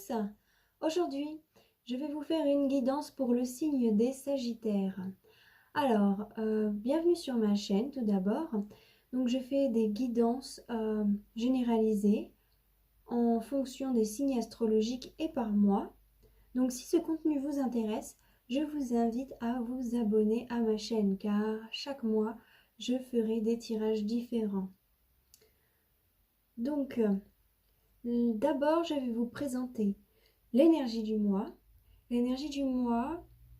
tous, aujourd'hui je vais vous faire une guidance pour le signe des Sagittaires. Alors, bienvenue sur ma chaîne tout d'abord. Donc je fais des guidances généralisées en fonction des signes astrologiques et par mois. Donc si ce contenu vous intéresse, je vous invite à vous abonner à ma chaîne car chaque mois je ferai des tirages différents. Donc d'abord je vais vous présenter l'énergie du mois,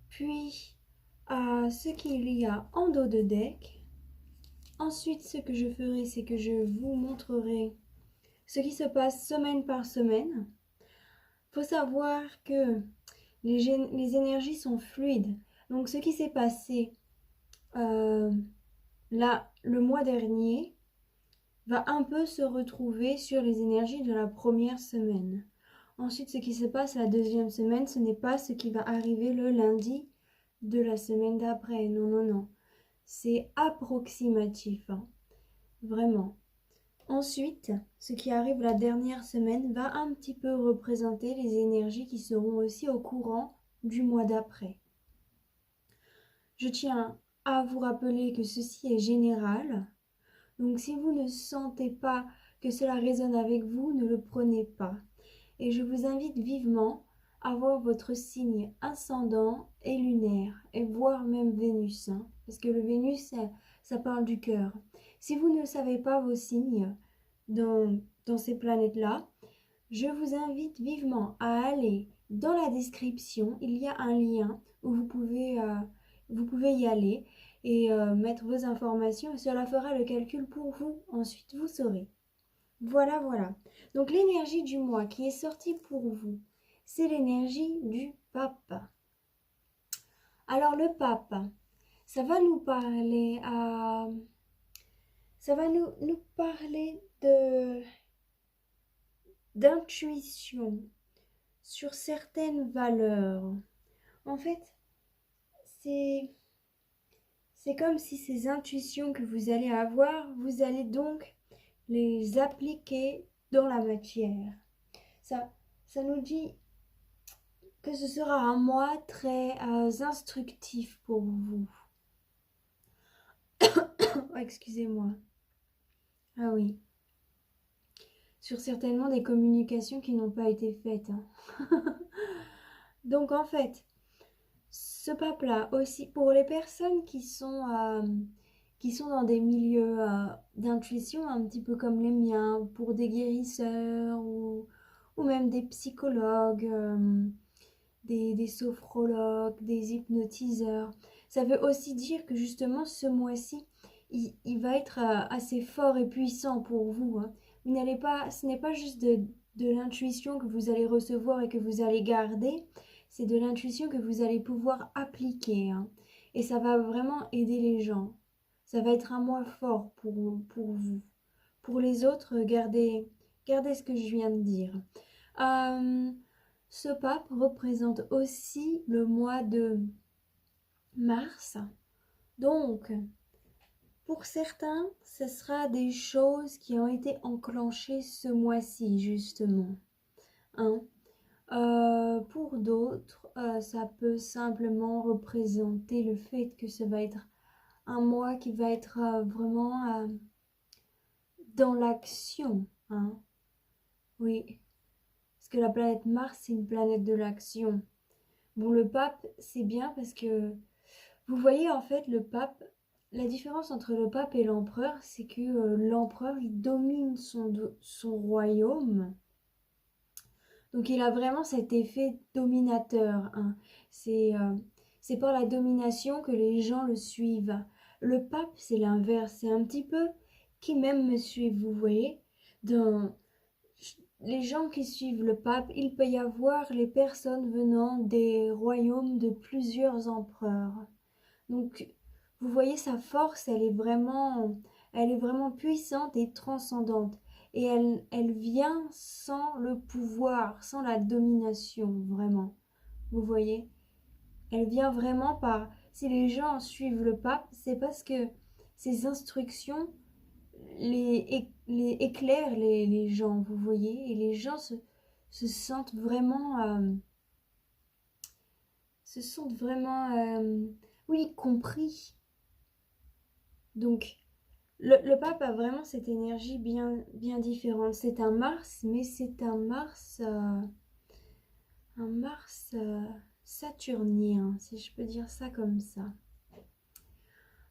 puis ce qu'il y a en dos de deck. Ensuite, ce que je ferai, c'est que je vous montrerai ce qui se passe semaine par semaine. Il faut savoir que les énergies sont fluides. Donc, ce qui s'est passé là, le mois dernier, va un peu se retrouver sur les énergies de la première semaine. Ensuite, ce qui se passe la deuxième semaine, ce n'est pas ce qui va arriver le lundi de la semaine d'après. Non, non, non. C'est approximatif, hein. Vraiment. Ensuite, ce qui arrive la dernière semaine va un petit peu représenter les énergies qui seront aussi au courant du mois d'après. Je tiens à vous rappeler que ceci est général. Donc si vous ne sentez pas que cela résonne avec vous, ne le prenez pas. Et je vous invite vivement à voir votre signe ascendant et lunaire, et voire même Vénus, hein, parce que le Vénus, ça parle du cœur. Si vous ne savez pas vos signes dans ces planètes-là, je vous invite vivement à aller dans la description. Il y a un lien où vous pouvez y aller et mettre vos informations, et cela fera le calcul pour vous. Ensuite, vous saurez. Voilà, voilà. Donc l'énergie du mois qui est sortie pour vous, c'est l'énergie du pape. Alors le pape, ça va nous parler nous parler d'intuition sur certaines valeurs. En fait, c'est comme si ces intuitions que vous allez avoir, vous allez donc les appliquer dans la matière. Ça nous dit que ce sera un mois très instructif pour vous. Oh, excusez-moi. Ah oui. Sur certainement des communications qui n'ont pas été faites, hein. Donc en fait, ce pape-là aussi, pour les personnes qui sont dans des milieux d'intuition, un petit peu comme les miens, pour des guérisseurs ou même des psychologues, des sophrologues, des hypnotiseurs. Ça veut aussi dire que justement ce mois-ci, il va être assez fort et puissant pour vous, hein. Ce n'est pas juste de l'intuition que vous allez recevoir et que vous allez garder, c'est de l'intuition que vous allez pouvoir appliquer, hein. Et ça va vraiment aider les gens. Ça va être un mois fort pour vous. Pour les autres, gardez ce que je viens de dire. Ce pape représente aussi le mois de mars. Donc, pour certains, ce sera des choses qui ont été enclenchées ce mois-ci, justement, hein. Pour d'autres, ça peut simplement représenter le fait que ça va être un mois qui va être vraiment dans l'action, hein. Oui, parce que la planète Mars, c'est une planète de l'action. Bon, le pape, c'est bien parce que vous voyez, en fait, le pape, la différence entre le pape et l'empereur, c'est que l'empereur, il domine son royaume. Donc, il a vraiment cet effet dominateur, hein. C'est par la domination que les gens le suivent. Le pape, c'est l'inverse. C'est un petit peu qui même me suivent, vous voyez. Dans les gens qui suivent le pape, il peut y avoir les personnes venant des royaumes de plusieurs empereurs. Donc, vous voyez, sa force, elle est vraiment puissante et transcendante. Et elle vient sans le pouvoir, sans la domination, vraiment. Vous voyez? Elle vient vraiment par... Si les gens suivent le pape, c'est parce que ses instructions les éclairent les gens, vous voyez? Et les gens se sentent vraiment, oui, compris. Donc, le pape a vraiment cette énergie bien, bien différente. C'est un Mars, mais c'est un Mars saturnien, si je peux dire ça comme ça.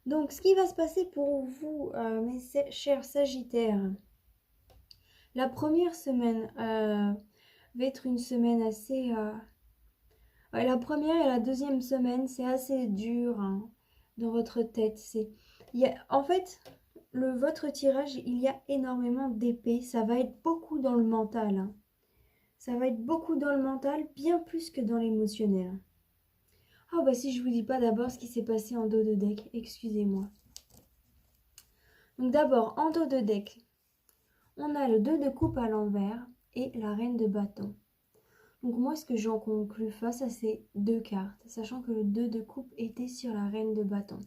Donc, ce qui va se passer pour vous, mes chers Sagittaires, la première semaine va être une semaine assez... ouais, la première et la deuxième semaine, c'est assez dur hein, dans votre tête. En fait, votre tirage, il y a énormément d'épées. Ça va être beaucoup dans le mental. Hein. Ça va être beaucoup dans le mental, bien plus que dans l'émotionnel. Ah bah si je vous dis pas d'abord ce qui s'est passé en dos de deck, excusez-moi. Donc d'abord, en dos de deck, on a le 2 de coupe à l'envers et la reine de bâton. Donc moi, ce que j'en conclus face à ces deux cartes, sachant que le 2 de coupe était sur la reine de bâton,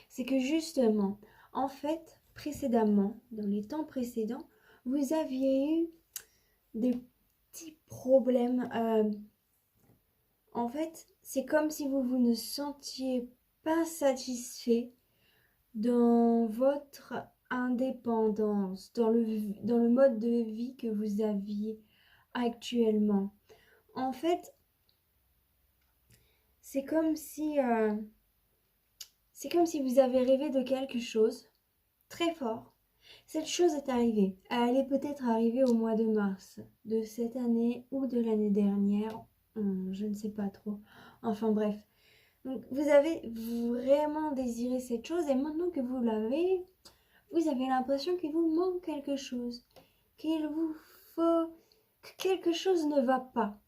c'est que justement, en fait, précédemment, dans les temps précédents, vous aviez eu des petits problèmes. En fait, c'est comme si vous ne sentiez pas satisfait dans votre indépendance, dans le mode de vie que vous aviez actuellement. En fait, c'est comme si vous avez rêvé de quelque chose très fort. Cette chose est arrivée. Elle est peut-être arrivée au mois de mars de cette année ou de l'année dernière. Je ne sais pas trop. Enfin bref. Donc vous avez vraiment désiré cette chose et maintenant que vous l'avez, vous avez l'impression qu'il vous manque quelque chose. Qu'il vous faut... que quelque chose ne va pas.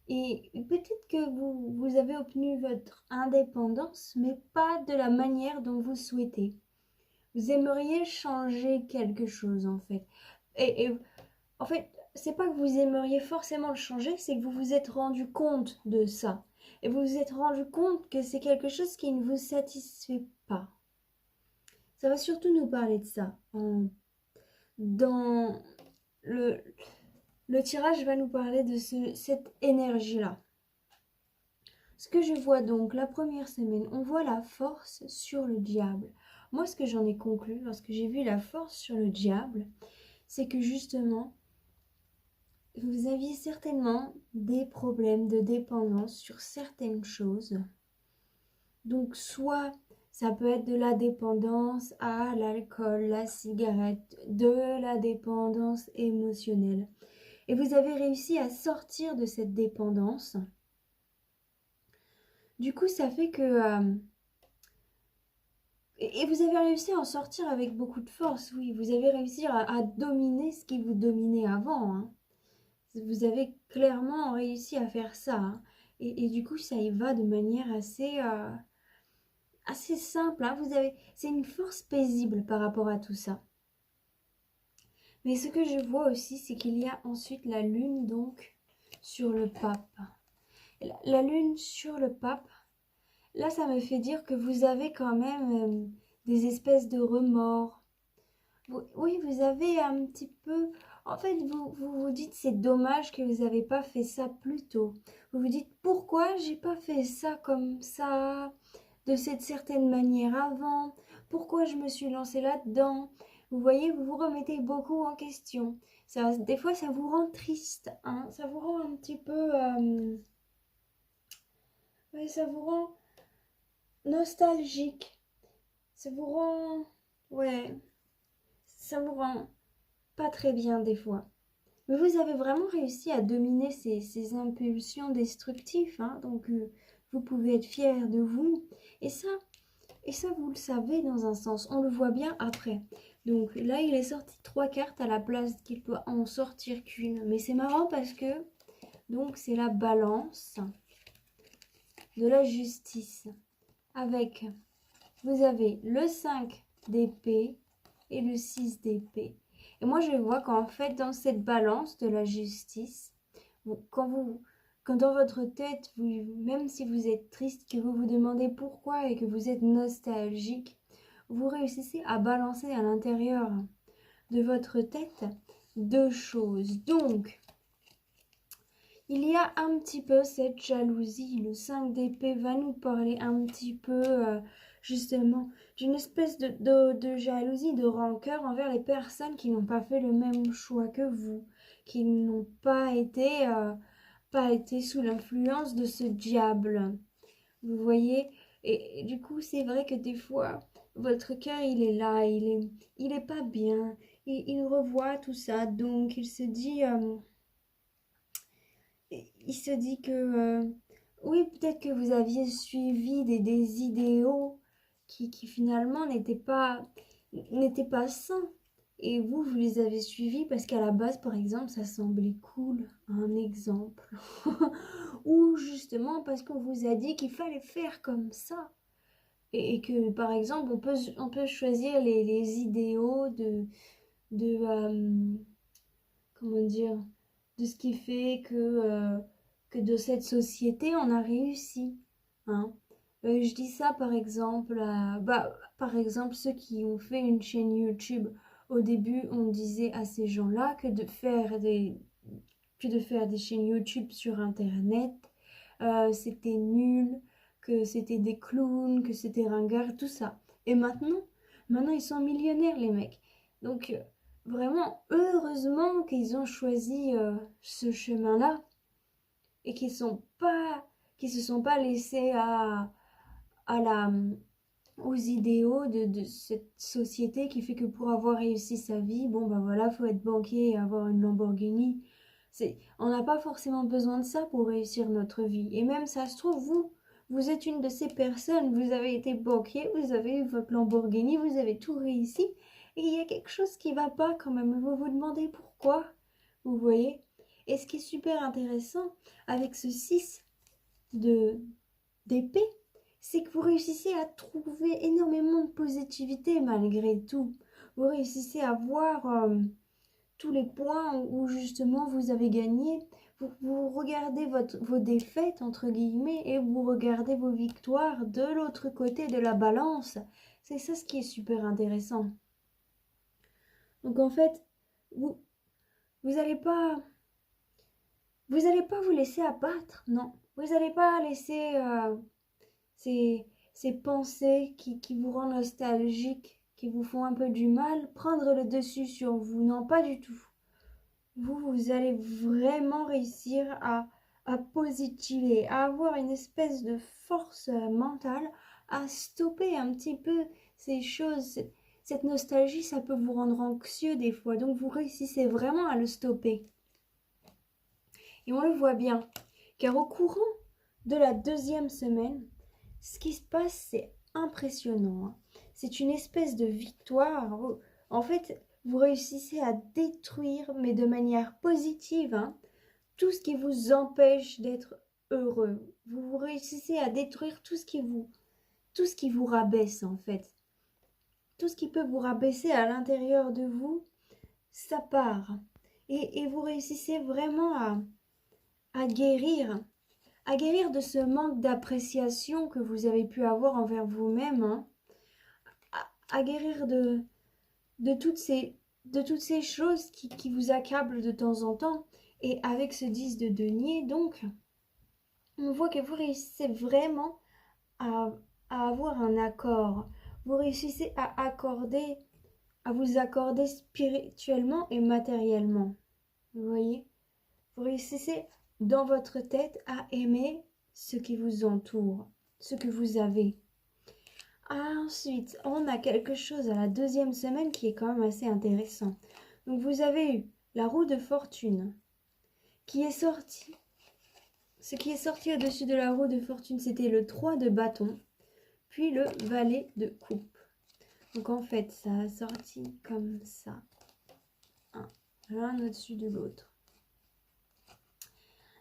Et peut-être que vous avez obtenu votre indépendance, mais pas de la manière dont vous souhaitez. Vous aimeriez changer quelque chose, en fait. Et en fait, c'est pas que vous aimeriez forcément le changer, c'est que vous vous êtes rendu compte de ça. Et vous vous êtes rendu compte que c'est quelque chose qui ne vous satisfait pas. Ça va surtout nous parler de ça. Dans le tirage va nous parler de cette énergie-là. Ce que je vois donc, la première semaine, on voit la force sur le diable. Moi, ce que j'en ai conclu lorsque j'ai vu la force sur le diable, c'est que justement, vous aviez certainement des problèmes de dépendance sur certaines choses. Donc, soit ça peut être de la dépendance à l'alcool, la cigarette, de la dépendance émotionnelle. Et vous avez réussi à sortir de cette dépendance. Du coup, ça fait que... et vous avez réussi à en sortir avec beaucoup de force, oui. Vous avez réussi à dominer ce qui vous dominait avant. Hein. Vous avez clairement réussi à faire ça. Hein. Et du coup, ça y va de manière assez simple. Hein. C'est une force paisible par rapport à tout ça. Mais ce que je vois aussi, c'est qu'il y a ensuite la lune, donc, sur le pape. La lune sur le pape, là, ça me fait dire que vous avez quand même des espèces de remords. Oui, vous avez un petit peu... En fait, vous dites c'est dommage que vous n'avez pas fait ça plus tôt. Vous vous dites pourquoi j'ai pas fait ça comme ça, de cette certaine manière avant. Pourquoi je me suis lancée là-dedans. Vous voyez, vous vous remettez beaucoup en question. Ça, des fois, ça vous rend triste. Hein, ça vous rend un petit peu... ouais, ça vous rend nostalgique. Ça vous rend... Ouais, ça vous rend pas très bien des fois. Mais vous avez vraiment réussi à dominer ces impulsions destructives. Hein, donc, vous pouvez être fier de vous. Et ça, vous le savez dans un sens. On le voit bien après. Donc là, il est sorti 3 cartes à la place qu'il doit en sortir qu'une. Mais c'est marrant parce que donc c'est la balance de la justice. Avec, vous avez le 5 d'épée et le 6 d'épée. Et moi, je vois qu'en fait, dans cette balance de la justice, quand dans votre tête, même si vous êtes triste, que vous vous demandez pourquoi et que vous êtes nostalgique, vous réussissez à balancer à l'intérieur de votre tête 2 choses. Donc, il y a un petit peu cette jalousie. Le 5 d'épée va nous parler un petit peu, justement, d'une espèce de jalousie, de rancœur envers les personnes qui n'ont pas fait le même choix que vous, qui n'ont pas été sous l'influence de ce diable. Vous voyez? Et du coup, c'est vrai que des fois, votre cœur, il est là, il est pas bien. Il revoit tout ça, donc il se dit que, oui, peut-être que vous aviez suivi des idéaux qui finalement n'étaient pas sains. Et vous les avez suivis parce qu'à la base, par exemple, ça semblait cool, un exemple. Ou justement parce qu'on vous a dit qu'il fallait faire comme ça. Et que, par exemple, on peut choisir les idéaux de comment dire, de ce qui fait que de cette société, on a réussi. Hein. Je dis ça par exemple, ceux qui ont fait une chaîne YouTube. Au début, on disait à ces gens-là que de faire des chaînes YouTube sur Internet, c'était nul, que c'était des clowns, que c'était ringard, tout ça. Et maintenant ils sont millionnaires, les mecs. Donc, vraiment, heureusement qu'ils ont choisi ce chemin-là et qu'ils se sont pas laissés à la, aux idéaux de cette société qui fait que pour avoir réussi sa vie, bon ben voilà, faut être banquier et avoir une Lamborghini. On n'a pas forcément besoin de ça pour réussir notre vie. Et même ça se trouve, vous êtes une de ces personnes, vous avez été banquier, vous avez eu votre Lamborghini, vous avez tout réussi. Et il y a quelque chose qui va pas quand même. Vous vous demandez pourquoi, vous voyez. Et ce qui est super intéressant avec ce 6 de d'épée, c'est que vous réussissez à trouver énormément de positivité malgré tout. Vous réussissez à voir tous les points où justement vous avez gagné. Vous regardez vos défaites, entre guillemets, et vous regardez vos victoires de l'autre côté de la balance. C'est ça ce qui est super intéressant. Donc en fait, vous vous allez pas vous laisser abattre, non. Vous n'allez pas laisser ces, ces pensées qui vous rendent nostalgique, qui vous font un peu du mal, prendre le dessus sur vous. Non, pas du tout. Vous allez vraiment réussir à positiver, à avoir une espèce de force mentale, à stopper un petit peu ces choses. Cette nostalgie, ça peut vous rendre anxieux des fois. Donc vous réussissez vraiment à le stopper. Et on le voit bien, car au courant de la 2e semaine, ce qui se passe, c'est impressionnant. Hein. C'est une espèce de victoire. En fait, vous réussissez à détruire, mais de manière positive, hein, tout ce qui vous empêche d'être heureux. Vous réussissez à détruire tout ce qui vous rabaisse, en fait. Tout ce qui peut vous rabaisser à l'intérieur de vous, ça part. Et vous réussissez vraiment à guérir de ce manque d'appréciation que vous avez pu avoir envers vous-même, hein, à guérir de toutes ces choses qui vous accablent de temps en temps. Et avec ce 10 de denier, donc, on voit que vous réussissez vraiment à, à avoir un accord. Vous réussissez à vous accorder spirituellement et matériellement. Vous voyez? Vous réussissez dans votre tête à aimer ce qui vous entoure, ce que vous avez. Ensuite, on a quelque chose à la 2e semaine qui est quand même assez intéressant. Donc vous avez eu la roue de fortune qui est sortie. Ce qui est sorti au-dessus de la roue de fortune, c'était le 3 de bâton, puis le valet de coupe. Donc en fait, ça a sorti comme ça, l'un au-dessus de l'autre.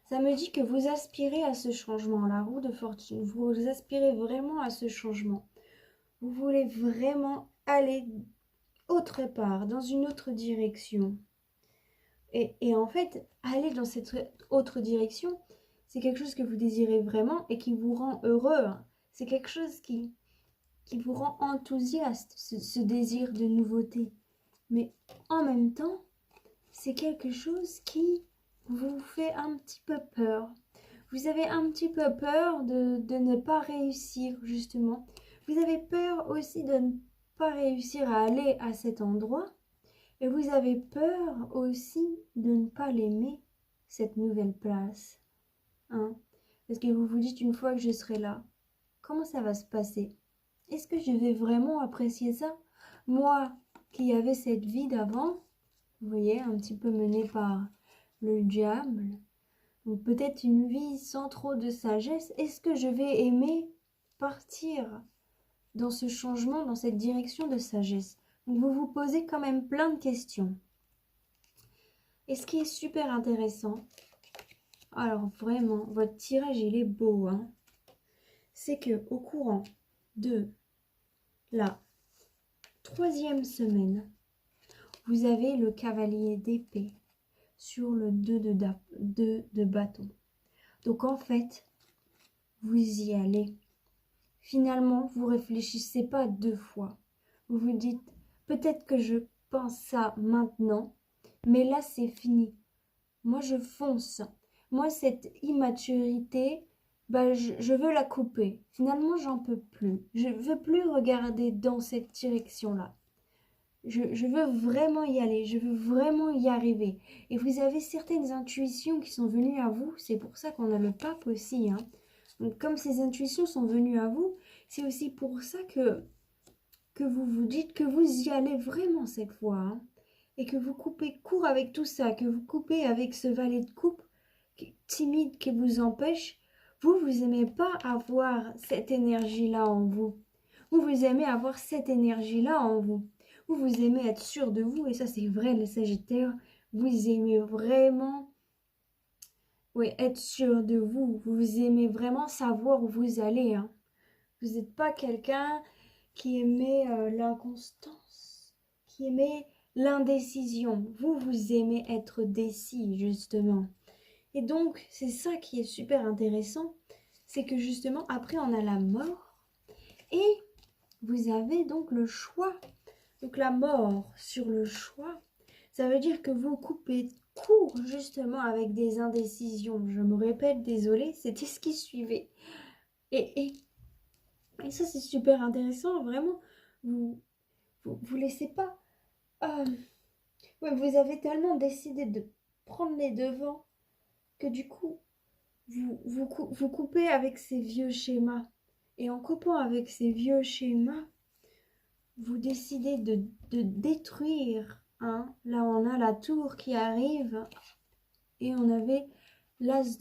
Ça me dit que vous aspirez à ce changement, la roue de fortune. Vous aspirez vraiment à ce changement. Vous voulez vraiment aller autre part, dans une autre direction. Et en fait, aller dans cette autre direction, c'est quelque chose que vous désirez vraiment et qui vous rend heureux. C'est quelque chose qui vous rend enthousiaste, ce désir de nouveauté. Mais en même temps, c'est quelque chose qui vous fait un petit peu peur. Vous avez un petit peu peur de ne pas réussir, justement. Vous avez peur aussi de ne pas réussir à aller à cet endroit. Et vous avez peur aussi de ne pas l'aimer, cette nouvelle place. Hein? Parce que vous vous dites, une fois que je serai là, comment ça va se passer? Est-ce que je vais vraiment apprécier ça? Moi, qui avais cette vie d'avant, vous voyez, un petit peu menée par le diable, ou peut-être une vie sans trop de sagesse, est-ce que je vais aimer partir dans ce changement, dans cette direction de sagesse? Donc vous vous posez quand même plein de questions. Et ce qui est super intéressant, alors vraiment, votre tirage il est beau, hein, c'est que au courant de la 3e semaine, vous avez le cavalier d'épée sur le 2 de bâton. Donc en fait, vous y allez. Finalement, vous réfléchissez pas 2 fois. Vous vous dites, peut-être que je pense ça maintenant, mais là c'est fini. Moi je fonce. Moi cette immaturité, bah, je veux la couper. Finalement, j'en peux plus. Je veux plus regarder dans cette direction-là. Je veux vraiment y aller, je veux vraiment y arriver. Et vous avez certaines intuitions qui sont venues à vous, c'est pour ça qu'on a le pape aussi, hein. Donc, comme ces intuitions sont venues à vous, c'est aussi pour ça que vous vous dites que vous y allez vraiment cette fois, hein, et que vous coupez court avec tout ça, que vous coupez avec ce valet de coupe timide qui vous empêche. Vous aimez pas avoir cette énergie-là en vous. Vous aimez avoir cette énergie-là en vous. Vous aimez être sûr de vous, et ça c'est vrai les Sagittaires, vous aimez vraiment, oui, être sûr de vous. Vous aimez vraiment savoir où vous allez, hein. Vous n'êtes pas quelqu'un qui aimait l'inconstance, qui aimait l'indécision. Vous aimez être décis, justement. Et donc, c'est ça qui est super intéressant, c'est que justement, après, on a la mort, et vous avez donc le choix. Donc la mort sur le choix, ça veut dire que vous coupez court justement avec des indécisions. Je me répète, désolée, c'était ce qui suivait. Et, et ça, c'est super intéressant, vraiment. Vous laissez pas. Ouais, vous avez tellement décidé de prendre les devants que du coup, vous coupez avec ces vieux schémas. Et en coupant avec ces vieux schémas, vous décidez de détruire. Hein. Là, on a la tour qui arrive et on avait l'as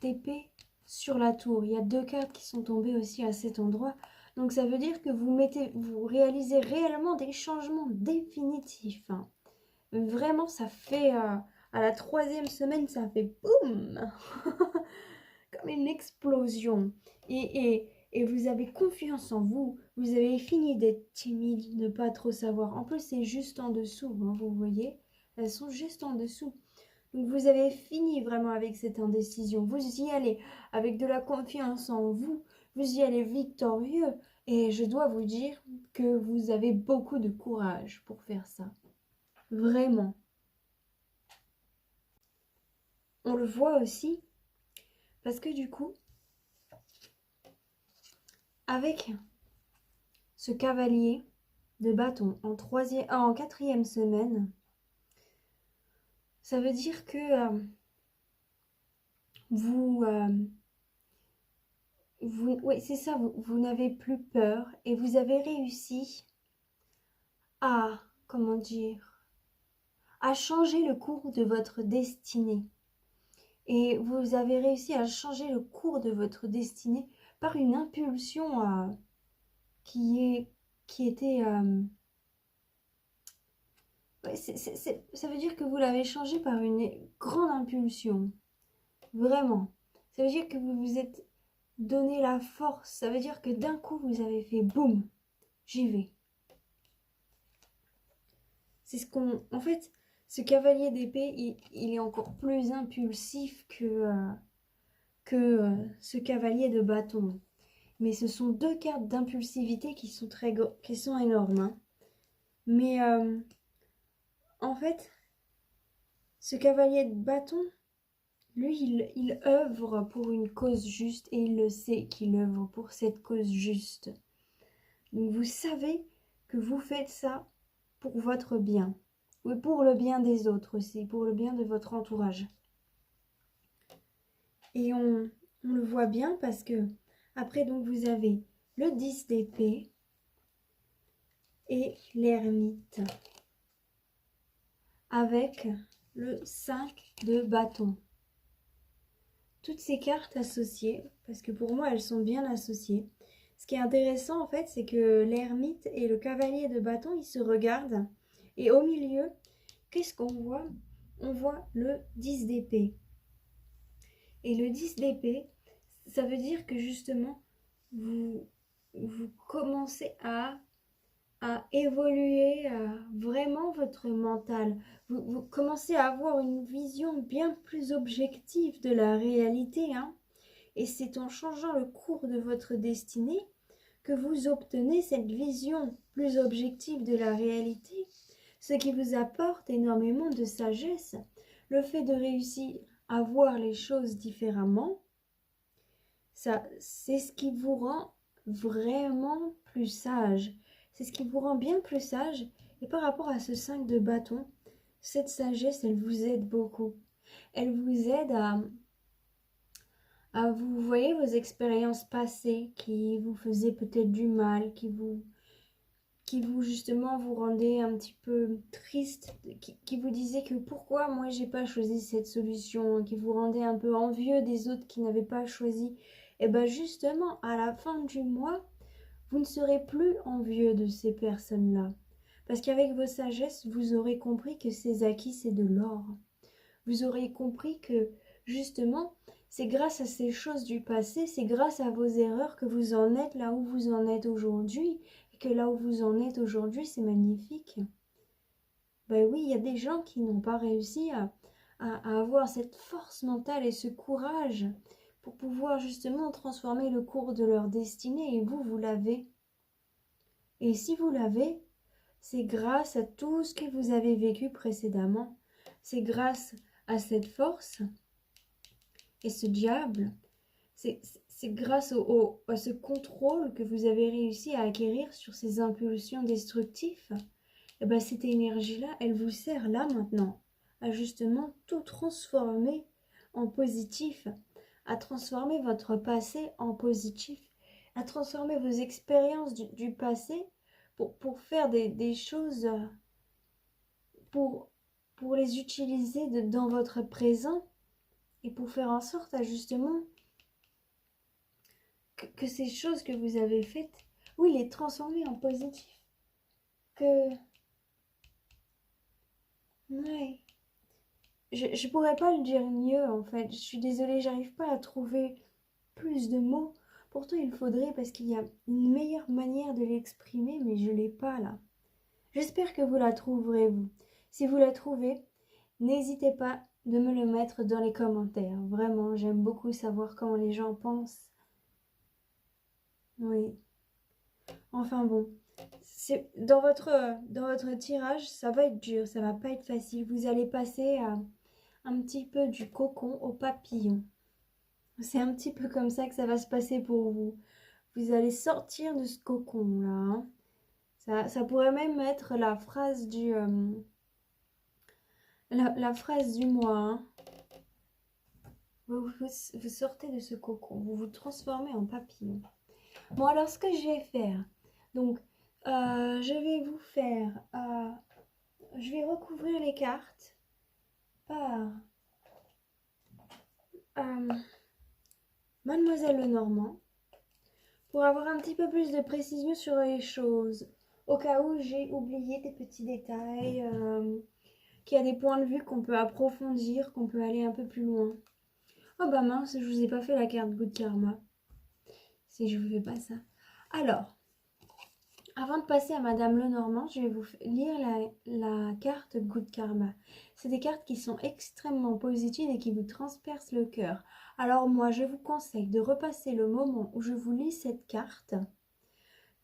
d'épée sur la tour. Il y a 2 cartes qui sont tombées aussi à cet endroit. Donc ça veut dire que vous réalisez réellement des changements définitifs. Hein. Vraiment, ça fait à la 3e semaine, ça fait boum comme une explosion. Et vous avez confiance en vous. Vous avez fini d'être timide, de ne pas trop savoir. En plus, c'est juste en dessous, hein, vous voyez. Elles sont juste en dessous. Donc vous avez fini vraiment avec cette indécision. Vous y allez avec de la confiance en vous. Vous y allez victorieux. Et je dois vous dire que vous avez beaucoup de courage pour faire ça. Vraiment. On le voit aussi parce que du coup, avec ce cavalier de bâton en 4e semaine, ça veut dire que oui, c'est ça, vous n'avez plus peur et vous avez réussi à, comment dire, à changer le cours de votre destinée. Et vous avez réussi à changer le cours de votre destinée par une impulsion qui était... ça veut dire que vous l'avez changé par une grande impulsion. Vraiment. Ça veut dire que vous vous êtes donné la force. Ça veut dire que d'un coup, vous avez fait boum, j'y vais. C'est ce qu'on... En fait, ce cavalier d'épée, il est encore plus impulsif que ce cavalier de bâton. Mais ce sont 2 cartes d'impulsivité qui sont énormes. Hein. Mais en fait, Ce cavalier de bâton, lui, il œuvre pour une cause juste et il le sait qu'il œuvre pour cette cause juste. Donc vous savez que vous faites ça pour votre bien, ou pour le bien des autres aussi, pour le bien de votre entourage. Et on le voit bien parce que après donc vous avez le 10 d'épée et l'ermite avec le 5 de bâton. Toutes ces cartes associées, parce que pour moi elles sont bien associées. Ce qui est intéressant en fait, c'est que l'ermite et le cavalier de bâton, ils se regardent. Et au milieu, qu'est-ce qu'on voit? On voit le 10 d'épée. Et le 10 d'épée, ça veut dire que justement, vous commencez à évoluer vraiment votre mental. Vous commencez à avoir une vision bien plus objective de la réalité, hein. Et c'est en changeant le cours de votre destinée que vous obtenez cette vision plus objective de la réalité, ce qui vous apporte énormément de sagesse. Le fait de réussir à voir les choses différemment, ça, c'est ce qui vous rend vraiment plus sage. C'est ce qui vous rend bien plus sage. Et par rapport à ce 5 de bâton, cette sagesse, elle vous aide beaucoup. Elle vous aide à vous voyez vos expériences passées qui vous faisaient peut-être du mal, qui vous justement vous rendaient un petit peu triste, qui vous disaient que pourquoi moi j'ai pas choisi cette solution, qui vous rendait un peu envieux des autres qui n'avaient pas choisi. Et bien justement à la fin du mois, vous ne serez plus envieux de ces personnes-là. Parce qu'avec vos sagesses, vous aurez compris que ces acquis, c'est de l'or. Vous aurez compris que justement, c'est grâce à ces choses du passé, c'est grâce à vos erreurs que vous en êtes là où vous en êtes aujourd'hui. Et que là où vous en êtes aujourd'hui, c'est magnifique. Ben oui, il y a des gens qui n'ont pas réussi à avoir cette force mentale et ce courage pour pouvoir justement transformer le cours de leur destinée. Et vous, vous l'avez. Et si vous l'avez, c'est grâce à tout ce que vous avez vécu précédemment. C'est grâce à cette force et ce diable. C'est grâce à ce contrôle que vous avez réussi à acquérir sur ces impulsions destructives. Et bien cette énergie-là, elle vous sert là maintenant à justement tout transformer en positif, à transformer votre passé en positif, à transformer vos expériences du passé pour faire des choses, pour, pour les utiliser dans votre présent et pour faire en sorte à justement que ces choses que vous avez faites, oui, les transformer en positif. Que... Ouais. Je pourrais pas le dire mieux en fait. Je suis désolée, j'arrive pas à trouver plus de mots. Pourtant, il faudrait parce qu'il y a une meilleure manière de l'exprimer, mais je l'ai pas là. J'espère que vous la trouverez, vous. Si vous la trouvez, n'hésitez pas de me le mettre dans les commentaires. Vraiment, j'aime beaucoup savoir comment les gens pensent. Oui. Enfin bon. Dans votre tirage, ça va être dur, ça va pas être facile. Vous allez passer un petit peu du cocon au papillon. C'est un petit peu comme ça que ça va se passer pour vous. Vous allez sortir de ce cocon-là, hein. Ça pourrait même être la phrase la phrase du mois, hein. Vous sortez de ce cocon, vous vous transformez en papillon. Bon, alors ce que je vais faire, donc je vais vous faire, je vais recouvrir les cartes par Mademoiselle Lenormand pour avoir un petit peu plus de précision sur les choses, au cas où j'ai oublié des petits détails, qu'il y a des points de vue qu'on peut approfondir, qu'on peut aller un peu plus loin. Oh bah mince, je vous ai pas fait la carte Good Karma. Si je vous fais pas ça. Alors, avant de passer à Madame Lenormand, je vais vous lire la carte Good Karma. C'est des cartes qui sont extrêmement positives et qui vous transpercent le cœur. Alors moi, je vous conseille de repasser le moment où je vous lis cette carte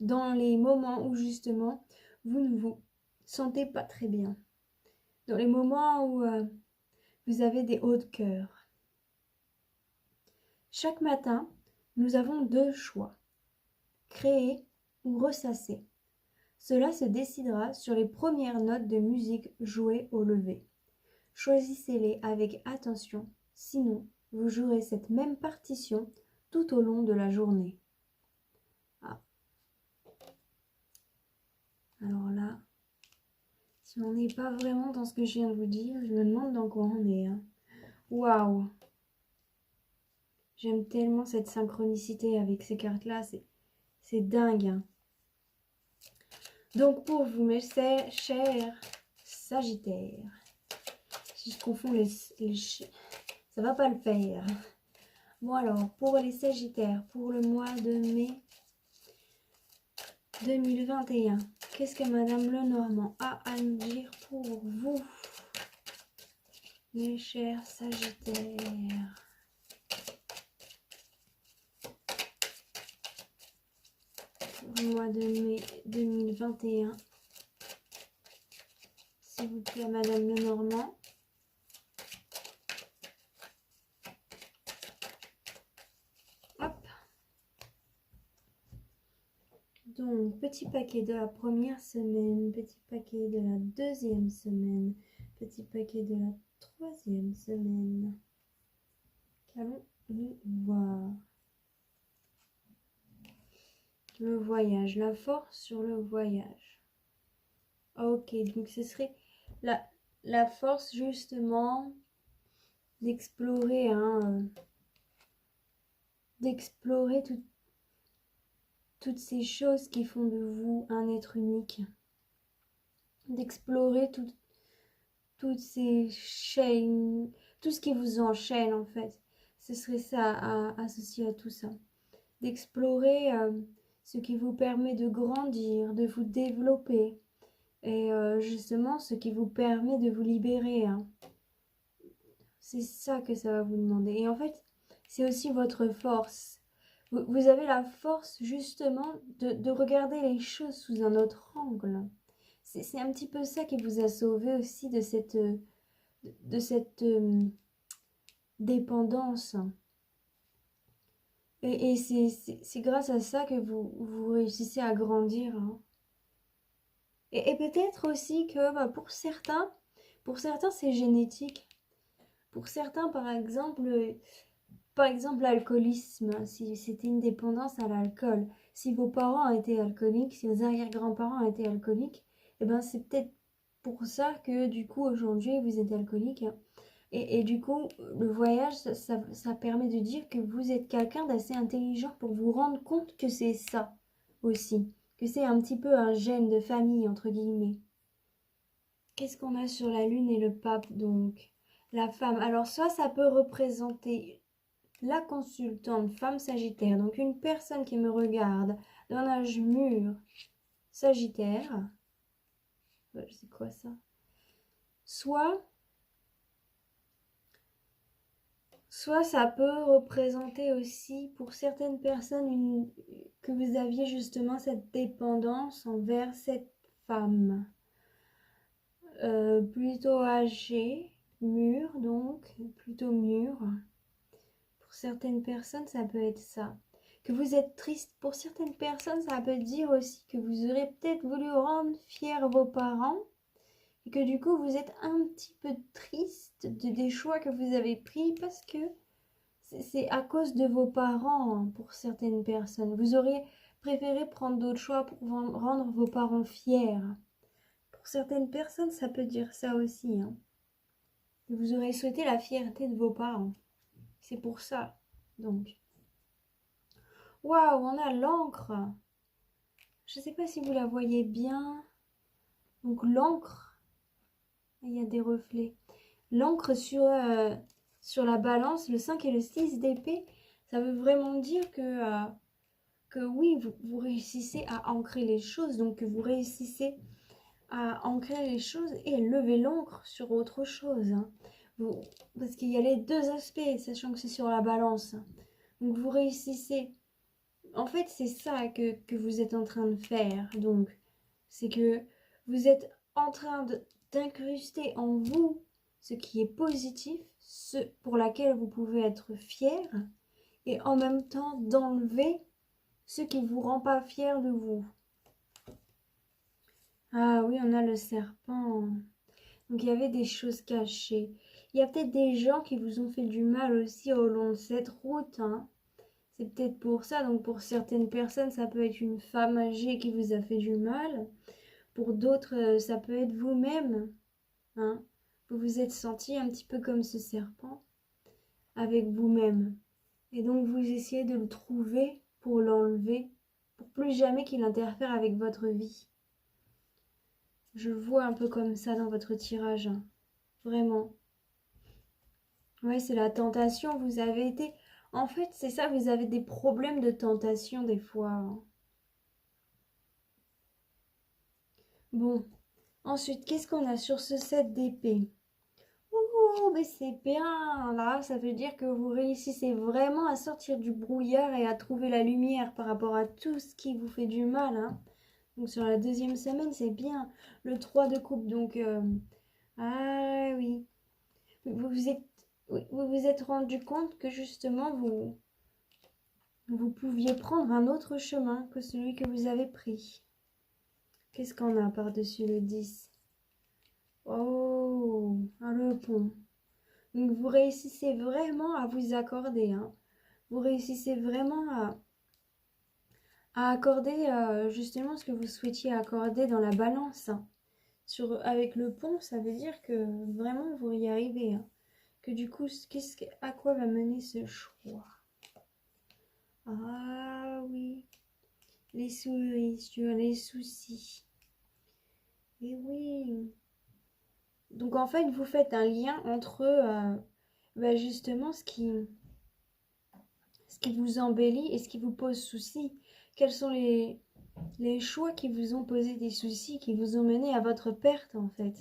dans les moments où justement vous ne vous sentez pas très bien. Dans les moments où vous avez des hauts de cœur. Chaque matin, nous avons deux choix, créer ou ressasser. Cela se décidera sur les premières notes de musique jouées au lever. Choisissez-les avec attention, sinon vous jouerez cette même partition tout au long de la journée. Ah. Alors là, si on n'est pas vraiment dans ce que je viens de vous dire, je me demande dans quoi on est. Waouh! J'aime tellement cette synchronicité avec ces cartes-là, c'est dingue. Donc pour vous, mes chers Sagittaires, si je confonds ça va pas le faire. Bon alors, pour les Sagittaires, pour le mois de mai 2021, qu'est-ce que Madame Lenormand a à nous dire pour vous, mes chers Sagittaires? Pour le mois de mai 2021, s'il vous plaît, Madame Lenormand. Donc, petit paquet de la première semaine, petit paquet de la deuxième semaine, petit paquet de la troisième semaine. Qu'allons-nous voir? Le voyage, la force sur le voyage. Ok, donc ce serait la force justement d'explorer, d'explorer toutes ces choses qui font de vous un être unique. D'explorer toutes ces chaînes, tout ce qui vous enchaîne en fait. Ce serait ça, associé à tout ça. D'explorer ce qui vous permet de grandir, de vous développer. Et justement, ce qui vous permet de vous libérer. C'est ça que ça va vous demander. Et en fait, c'est aussi votre force. Vous avez la force justement de regarder les choses sous un autre angle. C'est un petit peu ça qui vous a sauvé aussi de cette dépendance. Et c'est grâce à ça que vous réussissez à grandir. Et peut-être aussi que pour certains c'est génétique. Pour certains, par exemple, l'alcoolisme, si c'était une dépendance à l'alcool. Si vos parents étaient alcooliques, si vos arrière-grands-parents étaient alcooliques, et ben c'est peut-être pour ça que du coup aujourd'hui vous êtes alcoolique. Et du coup, le voyage, ça permet de dire que vous êtes quelqu'un d'assez intelligent pour vous rendre compte que c'est ça aussi. Que c'est un petit peu un gène de famille, entre guillemets. Qu'est-ce qu'on a sur la lune et le pape, donc? La femme. Alors, soit ça peut représenter la consultante femme sagittaire, donc une personne qui me regarde d'un âge mûr sagittaire. C'est quoi ça? Soit ça peut représenter aussi pour certaines personnes que vous aviez justement cette dépendance envers cette femme. Plutôt âgée, mûre donc, plutôt mûre. Pour certaines personnes, ça peut être ça. Que vous êtes triste. Pour certaines personnes, ça peut dire aussi que vous aurez peut-être voulu rendre fiers vos parents et que du coup, vous êtes un petit peu triste des choix que vous avez pris parce que c'est à cause de vos parents pour certaines personnes. Vous auriez préféré prendre d'autres choix pour rendre vos parents fiers. Pour certaines personnes, ça peut dire ça aussi. Vous aurez souhaité la fierté de vos parents. C'est pour ça. Donc, waouh, on a l'encre. Je ne sais pas si vous la voyez bien. Donc l'encre, il y a des reflets. L'encre sur la balance, le 5 et le 6 d'épée, ça veut vraiment dire que oui, vous réussissez à ancrer les choses, donc que vous réussissez à ancrer les choses et lever l'encre sur autre chose. Parce qu'il y a les deux aspects, sachant que c'est sur la balance. Donc vous réussissez. En fait, c'est ça que vous êtes en train de faire. Donc, c'est que vous êtes en train d'incruster en vous ce qui est positif, ce pour laquelle vous pouvez être fier, et en même temps d'enlever ce qui ne vous rend pas fier de vous. Ah oui, on a le serpent. Donc il y avait des choses cachées. Il y a peut-être des gens qui vous ont fait du mal aussi au long de cette route, hein. C'est peut-être pour ça. Donc pour certaines personnes, ça peut être une femme âgée qui vous a fait du mal. Pour d'autres, ça peut être vous-même, hein. Vous vous êtes senti un petit peu comme ce serpent avec vous-même. Et donc vous essayez de le trouver pour l'enlever, pour plus jamais qu'il interfère avec votre vie. Je le vois un peu comme ça dans votre tirage, hein. Vraiment. Ouais, c'est la tentation. Vous avez été... En fait, c'est ça, vous avez des problèmes de tentation des fois, hein. Bon, ensuite, qu'est-ce qu'on a sur ce 7 d'épée? Oh, mais c'est bien, là, ça veut dire que vous réussissez vraiment à sortir du brouillard et à trouver la lumière par rapport à tout ce qui vous fait du mal, hein. Donc sur la deuxième semaine, c'est bien. Le 3 de coupe, donc... Ah oui. Vous vous êtes, oui, vous vous êtes rendu compte que justement, vous pouviez prendre un autre chemin que celui que vous avez pris. Qu'est-ce qu'on a par-dessus le 10? Oh, le pont. Donc vous réussissez vraiment à vous accorder, hein. Vous réussissez vraiment à accorder justement ce que vous souhaitiez accorder dans la balance, hein. Avec le pont, ça veut dire que vraiment vous y arrivez, hein. Que du coup, à quoi va mener ce choix? Ah oui, les souris sur les soucis. Et oui. Donc en fait, vous faites un lien entre justement ce qui vous embellit et ce qui vous pose souci. Quels sont les choix qui vous ont posé des soucis, qui vous ont mené à votre perte en fait.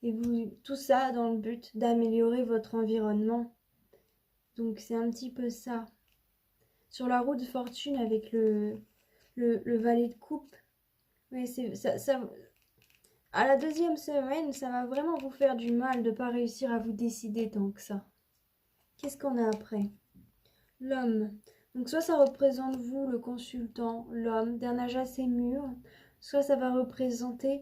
Et vous, tout ça dans le but d'améliorer votre environnement. Donc c'est un petit peu ça. Sur la roue de fortune avec le valet de coupe, oui, à la deuxième semaine, ça va vraiment vous faire du mal de ne pas réussir à vous décider tant que ça. Qu'est-ce qu'on a après? L'homme. Donc soit ça représente vous, le consultant, l'homme, d'un âge assez mûr, soit ça va représenter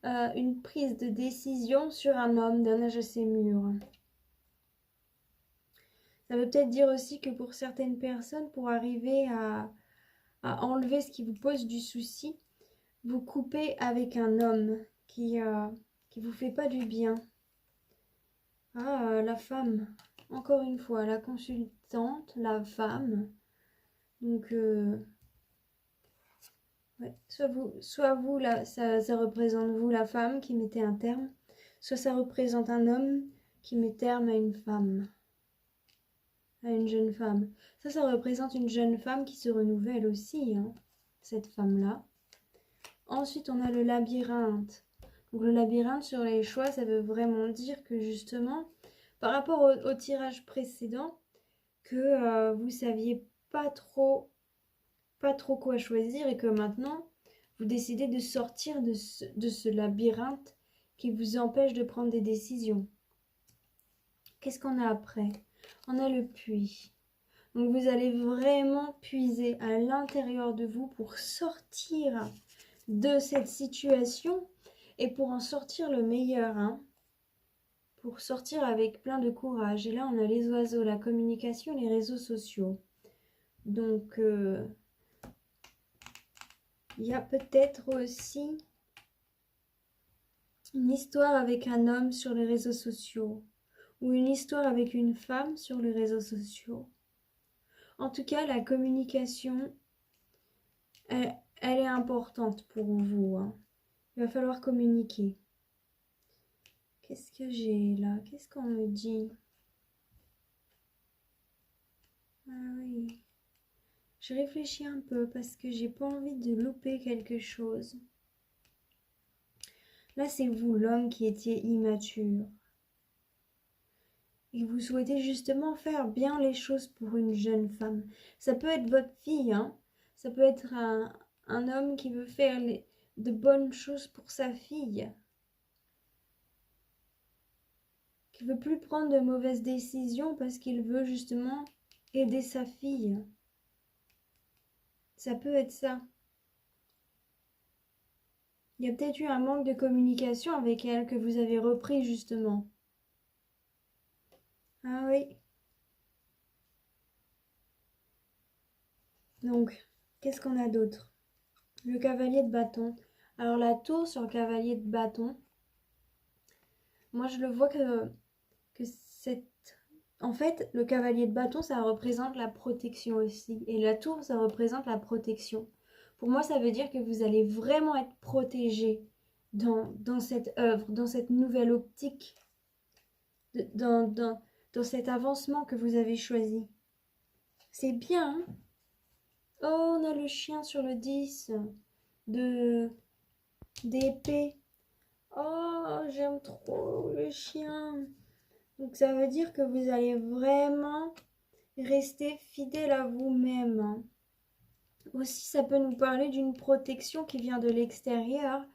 une prise de décision sur un homme d'un âge assez mûr. Ça veut peut-être dire aussi que pour certaines personnes, pour arriver à enlever ce qui vous pose du souci, vous coupez avec un homme qui vous fait pas du bien. Ah, la femme. Encore une fois, la consultante, la femme. Donc, ouais. Soit vous là, ça représente vous, la femme, qui mettez un terme. Soit ça représente un homme qui met terme à une femme. À une jeune femme. Ça représente une jeune femme qui se renouvelle aussi, hein, cette femme-là. Ensuite, on a le labyrinthe. Donc, le labyrinthe sur les choix, ça veut vraiment dire que justement, par rapport au tirage précédent, que vous saviez pas trop quoi choisir et que maintenant, vous décidez de sortir de ce labyrinthe qui vous empêche de prendre des décisions. Qu'est-ce qu'on a après? On a le puits. Donc vous allez vraiment puiser à l'intérieur de vous pour sortir de cette situation et pour en sortir le meilleur, hein. Pour sortir avec plein de courage. Et là, on a les oiseaux, la communication, les réseaux sociaux. Donc, il y a peut-être aussi une histoire avec un homme sur les réseaux sociaux ou une histoire avec une femme sur les réseaux sociaux. En tout cas, la communication, elle est importante pour vous, hein. Il va falloir communiquer. Qu'est-ce que j'ai là? Qu'est-ce qu'on me dit? Ah oui. Je réfléchis un peu parce que j'ai pas envie de louper quelque chose. Là, c'est vous, l'homme, qui étiez immature. Et vous souhaitez justement faire bien les choses pour une jeune femme. Ça peut être votre fille, hein. Ça peut être un homme qui veut faire de bonnes choses pour sa fille. qui veut plus prendre de mauvaises décisions parce qu'il veut justement aider sa fille. Ça peut être ça. Il y a peut-être eu un manque de communication avec elle que vous avez repris justement. Ah oui. Donc, qu'est-ce qu'on a d'autre? Le cavalier de bâton. Alors la tour sur le cavalier de bâton, moi je le vois que cette... En fait, le cavalier de bâton, ça représente la protection aussi. Et la tour, ça représente la protection. Pour moi, ça veut dire que vous allez vraiment être protégé dans cette œuvre, dans cette nouvelle optique, dans cet avancement que vous avez choisi. C'est bien, hein? Oh, on a le chien sur le 10 d'épée. Oh, j'aime trop le chien. Donc ça veut dire que vous allez vraiment rester fidèle à vous-même, hein. Aussi, ça peut nous parler d'une protection qui vient de l'extérieur.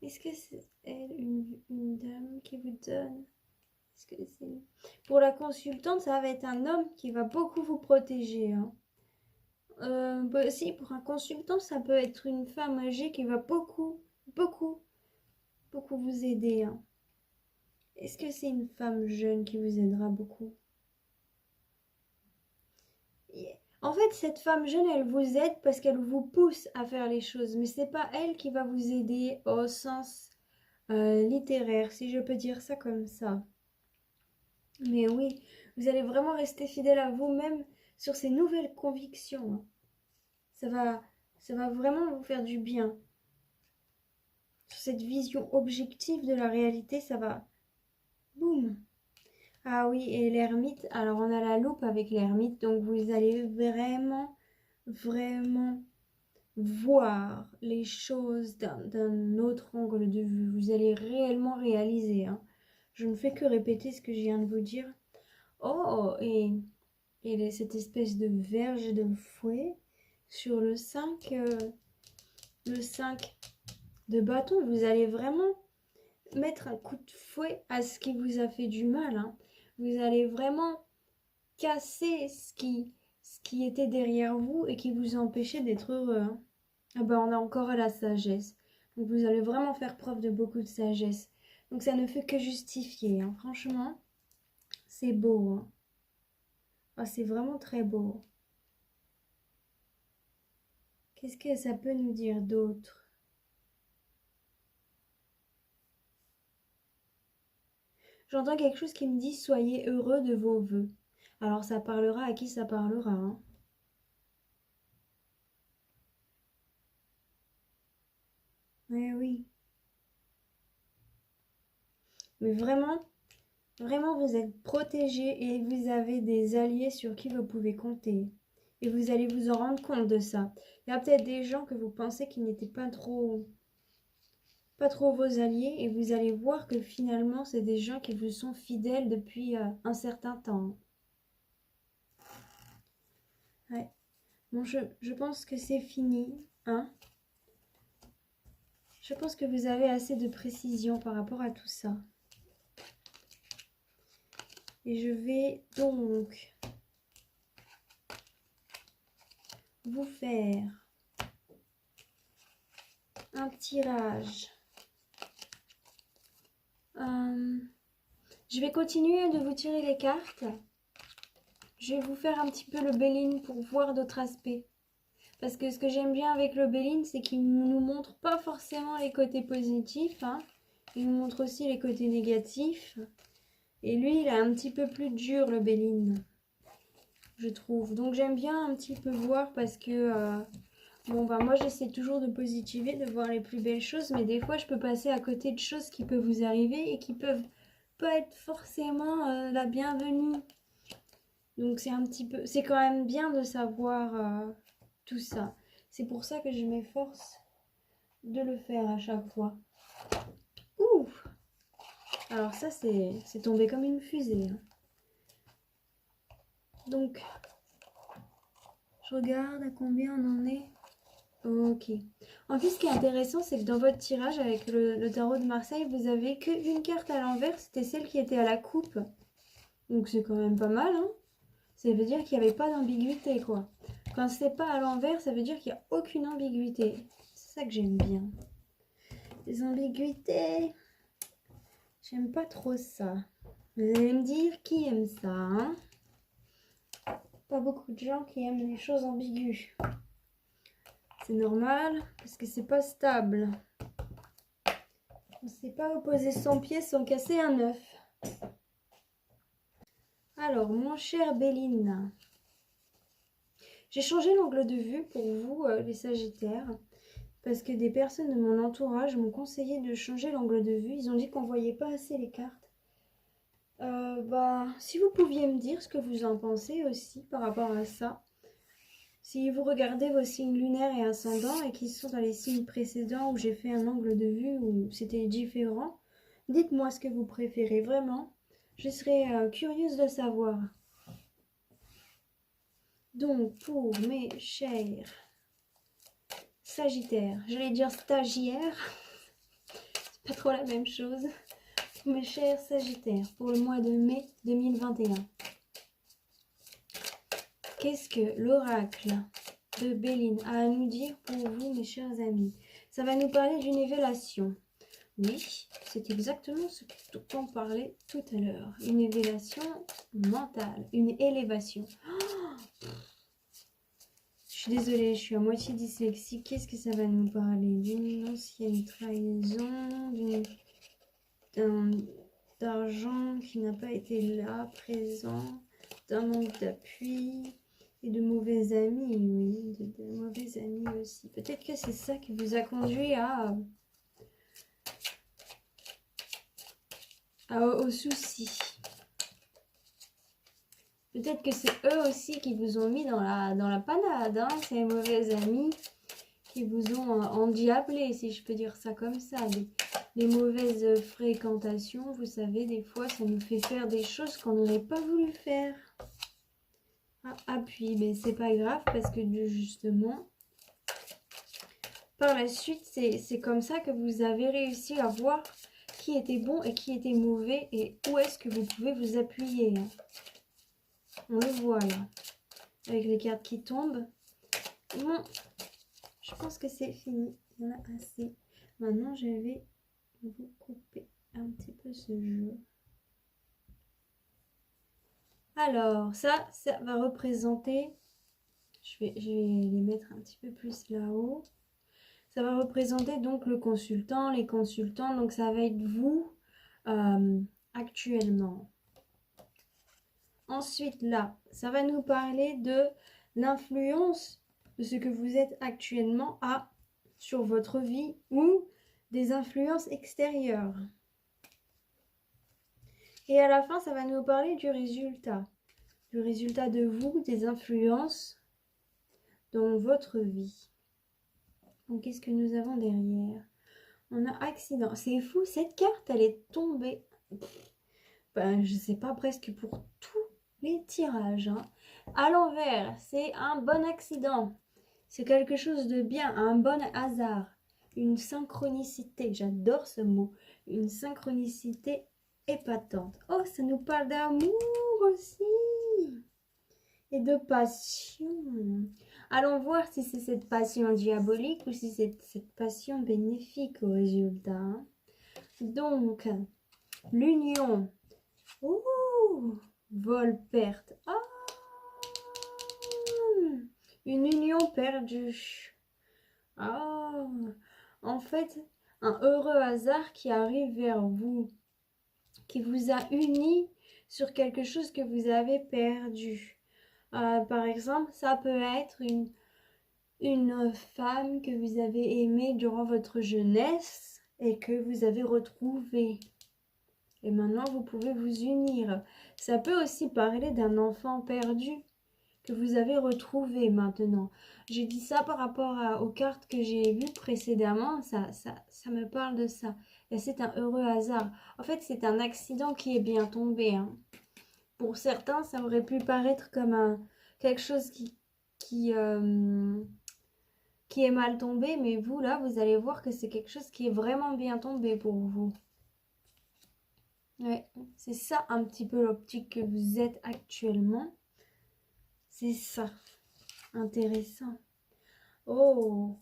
Est-ce que c'est elle, une dame qui vous donne? Est-ce que c'est... Pour la consultante, ça va être un homme qui va beaucoup vous protéger, hein. Si, pour un consultant, ça peut être une femme âgée qui va beaucoup vous aider, hein. Est-ce que c'est une femme jeune qui vous aidera beaucoup? En fait, cette femme jeune, elle vous aide parce qu'elle vous pousse à faire les choses, mais c'est pas elle qui va vous aider au sens littéraire, si je peux dire ça comme ça. Mais oui, vous allez vraiment rester fidèle à vous-même sur ces nouvelles convictions, hein. Ça va vraiment vous faire du bien. Sur cette vision objective de la réalité, ça va... Boum! Ah oui, et l'ermite, alors on a la loupe avec l'ermite, donc vous allez vraiment voir les choses d'un autre angle de vue. Vous allez réellement réaliser, hein. Je ne fais que répéter ce que je viens de vous dire. Oh, et cette espèce de verge de fouet sur le 5 de bâton, vous allez vraiment mettre un coup de fouet à ce qui vous a fait du mal, hein. Vous allez vraiment casser ce qui était derrière vous et qui vous empêchait d'être heureux, hein. Ah ben, on a encore la sagesse. Donc vous allez vraiment faire preuve de beaucoup de sagesse. Donc ça ne fait que justifier, hein. Franchement, c'est beau, hein. Ah, c'est vraiment très beau. Qu'est-ce que ça peut nous dire d'autre? J'entends quelque chose qui me dit soyez heureux de vos vœux. Alors ça parlera à qui ça parlera, hein. Ouais, oui. Mais vraiment, vraiment, vous êtes protégés et vous avez des alliés sur qui vous pouvez compter. Et vous allez vous en rendre compte de ça. Il y a peut-être des gens que vous pensez qui n'étaient pas trop vos alliés et vous allez voir que finalement, c'est des gens qui vous sont fidèles depuis un certain temps. Ouais. Bon, je pense que c'est fini, hein. Je pense que vous avez assez de précision par rapport à tout ça. Et je vais donc vous faire un tirage. Je vais continuer de vous tirer les cartes. Je vais vous faire un petit peu le Béline pour voir d'autres aspects. Parce que ce que j'aime bien avec le Béline, c'est qu'il ne nous montre pas forcément les côtés positifs, hein. Il nous montre aussi les côtés négatifs. Et lui, il est un petit peu plus dur, le Béline, je trouve. Donc j'aime bien un petit peu voir parce que... bon, bah moi, j'essaie toujours de positiver, de voir les plus belles choses. Mais des fois, je peux passer à côté de choses qui peuvent vous arriver et qui peuvent pas être forcément la bienvenue. Donc c'est quand même bien de savoir tout ça. C'est pour ça que je m'efforce de le faire à chaque fois. Ouh! Alors ça, c'est tombé comme une fusée, hein. Donc, je regarde à combien on en est. Ok. En plus, ce qui est intéressant, c'est que dans votre tirage avec le tarot de Marseille, vous avez qu'une carte à l'envers, c'était celle qui était à la coupe. Donc c'est quand même pas mal, hein. Ça veut dire qu'il n'y avait pas d'ambiguïté, quoi. Quand c'est pas à l'envers, ça veut dire qu'il n'y a aucune ambiguïté. C'est ça que j'aime bien. Les ambiguïtés, j'aime pas trop ça. Vous allez me dire qui aime ça, hein? Pas beaucoup de gens qui aiment les choses ambiguës. C'est normal, parce que c'est pas stable. On ne sait pas opposer 100 pieds sans casser un œuf. Alors, mon cher Béline, j'ai changé l'angle de vue pour vous, les Sagittaires, parce que des personnes de mon entourage m'ont conseillé de changer l'angle de vue. Ils ont dit qu'on ne voyait pas assez les cartes. Si vous pouviez me dire ce que vous en pensez aussi par rapport à ça. Si vous regardez vos signes lunaires et ascendants et qui sont dans les signes précédents où j'ai fait un angle de vue où c'était différent, dites-moi ce que vous préférez vraiment. Je serais curieuse de savoir. Donc, pour mes chers Sagittaires, j'allais dire stagiaires, c'est pas trop la même chose. Pour mes chers Sagittaires, pour le mois de mai 2021, qu'est-ce que l'oracle de Béline a à nous dire pour vous, mes chers amis? Ça va nous parler d'une évélation. Oui, c'est exactement ce dont on parlait tout à l'heure. Une évélation mentale, une élévation. Je suis désolée, je suis à moitié dyslexique. Qu'est-ce que ça va nous parler? D'une ancienne trahison, d'argent qui n'a pas été là, présent, d'un manque d'appui et de mauvais amis, oui, de mauvais amis aussi. Peut-être que c'est ça qui vous a conduit aux soucis. Peut-être que c'est eux aussi qui vous ont mis dans la panade, hein, ces mauvais amis qui vous ont endiablé, si je peux dire ça comme ça. Les mauvaises fréquentations, vous savez, des fois, ça nous fait faire des choses qu'on n'aurait pas voulu faire. Puis, mais c'est pas grave parce que justement, par la suite, c'est comme ça que vous avez réussi à voir qui était bon et qui était mauvais et où est-ce que vous pouvez vous appuyer. Hein. On le voit là, avec les cartes qui tombent. Bon, je pense que c'est fini. Il y en a assez. Maintenant, je vais vous couper un petit peu ce jeu. Alors, ça va représenter... Je vais les mettre un petit peu plus là-haut. Ça va représenter donc le consultant, les consultants. Donc, ça va être vous actuellement. Ensuite, là, ça va nous parler de l'influence de ce que vous êtes actuellement sur votre vie ou des influences extérieures. Et à la fin, ça va nous parler du résultat de vous, des influences dans votre vie. Donc, qu'est-ce que nous avons derrière? On a accident. C'est fou, cette carte, elle est tombée. Je sais pas, presque pour tous les tirages. Hein. À l'envers, c'est un bon accident. C'est quelque chose de bien, un bon hasard. Une synchronicité, j'adore ce mot. Une synchronicité épatante. Oh, ça nous parle d'amour aussi. Et de passion. Allons voir si c'est cette passion diabolique ou si c'est cette passion bénéfique au résultat. Hein. Donc, l'union. Ouh, vol-perte. Ah, une union perdue. Ah, en fait, un heureux hasard qui arrive vers vous, qui vous a uni sur quelque chose que vous avez perdu. Par exemple, ça peut être une femme que vous avez aimée durant votre jeunesse et que vous avez retrouvée. Et maintenant, vous pouvez vous unir. Ça peut aussi parler d'un enfant perdu que vous avez retrouvé maintenant. J'ai dit ça par rapport aux cartes que j'ai vues précédemment. Ça me parle de ça. Et c'est un heureux hasard. En fait, c'est un accident qui est bien tombé. Hein. Pour certains, ça aurait pu paraître comme quelque chose qui qui est mal tombé, mais vous, là, vous allez voir que c'est quelque chose qui est vraiment bien tombé pour vous. Ouais, c'est ça un petit peu l'optique que vous êtes actuellement. C'est ça. Intéressant. Oh.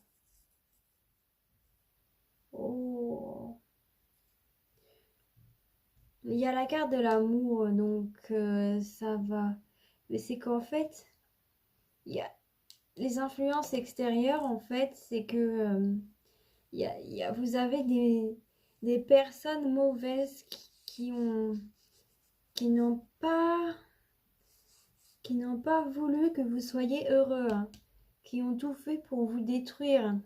Oh. Il y a la carte de l'amour, donc ça va. Mais c'est qu'en fait, il y a les influences extérieures, en fait, c'est que vous avez des personnes mauvaises qui n'ont pas, qui n'ont pas voulu que vous soyez heureux, hein, qui ont tout fait pour vous détruire.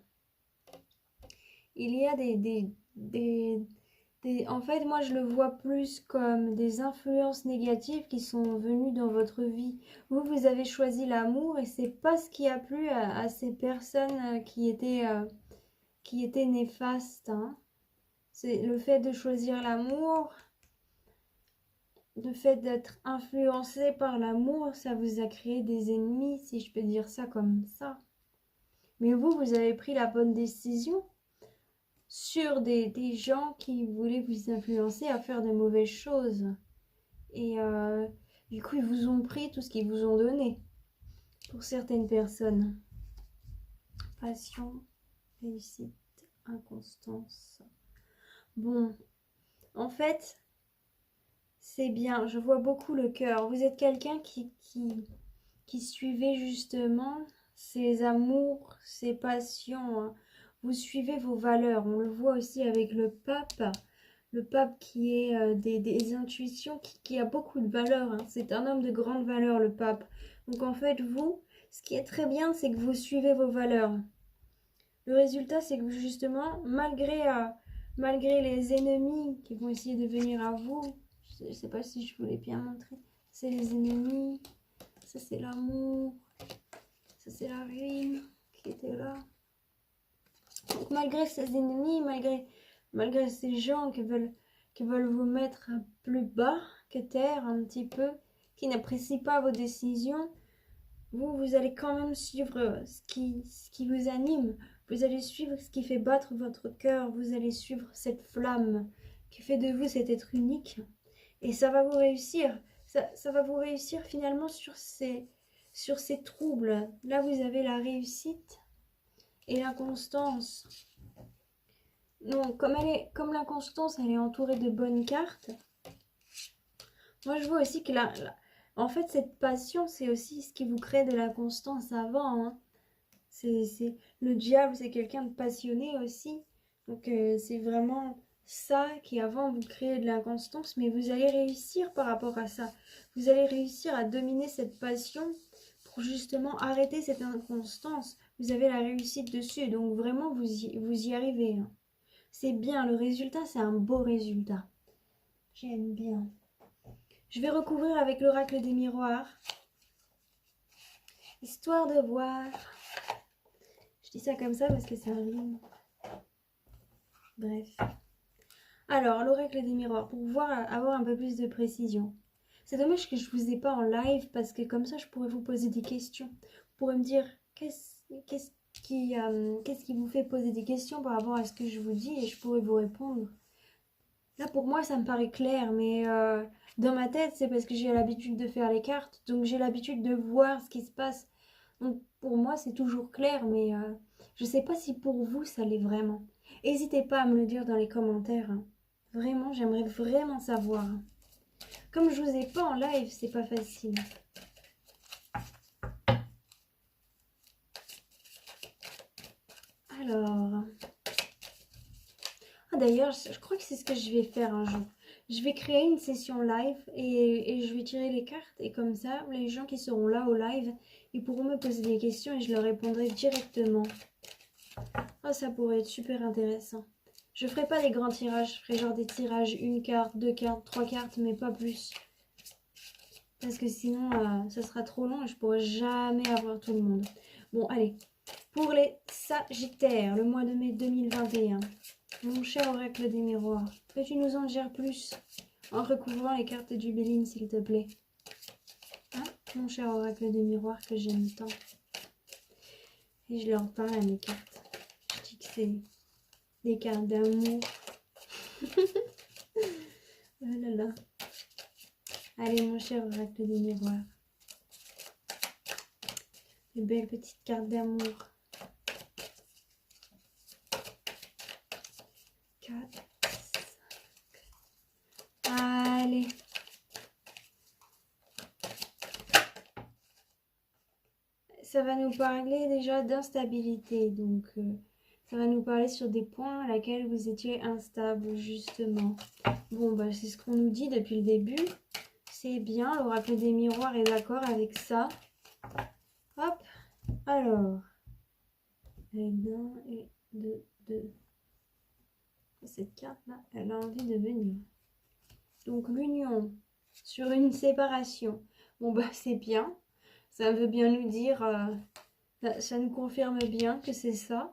Il y a en fait, moi, je le vois plus comme des influences négatives qui sont venues dans votre vie. Vous avez choisi l'amour et c'est pas ce qui a plu à ces personnes qui étaient néfastes, hein. C'est le fait de choisir l'amour, le fait d'être influencé par l'amour, ça vous a créé des ennemis, si je peux dire ça comme ça. Mais vous avez pris la bonne décision sur des gens qui voulaient vous influencer à faire de mauvaises choses. Et du coup, ils vous ont pris tout ce qu'ils vous ont donné. Pour certaines personnes. Passion, réussite, inconstance. Bon, en fait, c'est bien. Je vois beaucoup le cœur. Vous êtes quelqu'un qui suivait justement ses amours, ses passions, hein. Vous suivez vos valeurs. On le voit aussi avec le pape. Le pape qui est des intuitions, qui a beaucoup de valeurs, hein. C'est un homme de grande valeur, le pape. Donc en fait, vous, ce qui est très bien, c'est que vous suivez vos valeurs. Le résultat, c'est que justement, malgré les ennemis qui vont essayer de venir à vous, je ne sais pas si je vous l'ai bien montré, c'est les ennemis, ça c'est l'amour, ça c'est la ruine qui était là. Donc malgré ces ennemis, malgré ces gens qui veulent vous mettre plus bas que terre un petit peu, qui n'apprécient pas vos décisions, vous allez quand même suivre ce qui vous anime. Vous allez suivre ce qui fait battre votre cœur. Vous allez suivre cette flamme qui fait de vous cet être unique. Et ça va vous réussir. Ça va vous réussir finalement sur ces troubles. Là, vous avez la réussite et l'inconstance. Non, comme l'inconstance, elle est entourée de bonnes cartes. Moi, je vois aussi que en fait, cette passion, c'est aussi ce qui vous crée de l'inconstance avant, hein. Le diable, c'est quelqu'un de passionné aussi. Donc, c'est vraiment ça qui avant vous crée de l'inconstance. Mais vous allez réussir par rapport à ça. Vous allez réussir à dominer cette passion pour justement arrêter cette inconstance. Vous avez la réussite dessus. Donc, vraiment, vous y arrivez, hein. C'est bien. Le résultat, c'est un beau résultat. J'aime bien. Je vais recouvrir avec l'oracle des miroirs, histoire de voir. Je dis ça comme ça parce que ça rime. Bref. Alors, l'oracle des miroirs, pour avoir un peu plus de précision. C'est dommage que je ne vous ai pas en live parce que comme ça, je pourrais vous poser des questions. Vous pourrez me dire qu'est-ce qui vous fait poser des questions par rapport à ce que je vous dis et je pourrais vous répondre. Là, pour moi, ça me paraît clair, mais dans ma tête, c'est parce que j'ai l'habitude de faire les cartes, donc j'ai l'habitude de voir ce qui se passe. Donc, pour moi, c'est toujours clair, mais je ne sais pas si pour vous, ça l'est vraiment. N'hésitez pas à me le dire dans les commentaires, hein. Vraiment, j'aimerais vraiment savoir. Comme je vous ai pas en live, c'est pas facile. Alors... Ah, d'ailleurs, je crois que c'est ce que je vais faire un jour. Je vais créer une session live et je vais tirer les cartes. Et comme ça, les gens qui seront là au live, ils pourront me poser des questions et je leur répondrai directement. Oh, ça pourrait être super intéressant. Je ferai pas des grands tirages. Je ferai genre des tirages, une carte, deux cartes, trois cartes, mais pas plus. Parce que sinon, ça sera trop long et je pourrai jamais avoir tout le monde. Bon, allez. Pour les Sagittaires, le mois de mai 2021. Mon cher oracle des miroirs, peux-tu nous en dire plus en recouvrant les cartes du Béline, s'il te plaît? Hein, mon cher oracle des miroirs que j'aime tant. Et je leur parle à mes cartes. Je dis que c'est des cartes d'amour. Oh là là. Allez, mon cher oracle des miroirs. Les belles petites cartes d'amour. 4, 5. Allez. Ça va nous parler déjà d'instabilité. Donc, ça va nous parler sur des points à laquelle vous étiez instable, justement. Bon, bah, c'est ce qu'on nous dit depuis le début. C'est bien, l'oracle des miroirs est d'accord avec ça. Hop, alors. 1 et 2, 2. Cette carte-là, elle a envie de venir. Donc, l'union sur une séparation. Bon, bah, c'est bien. Ça veut bien nous dire, ça nous confirme bien que c'est ça.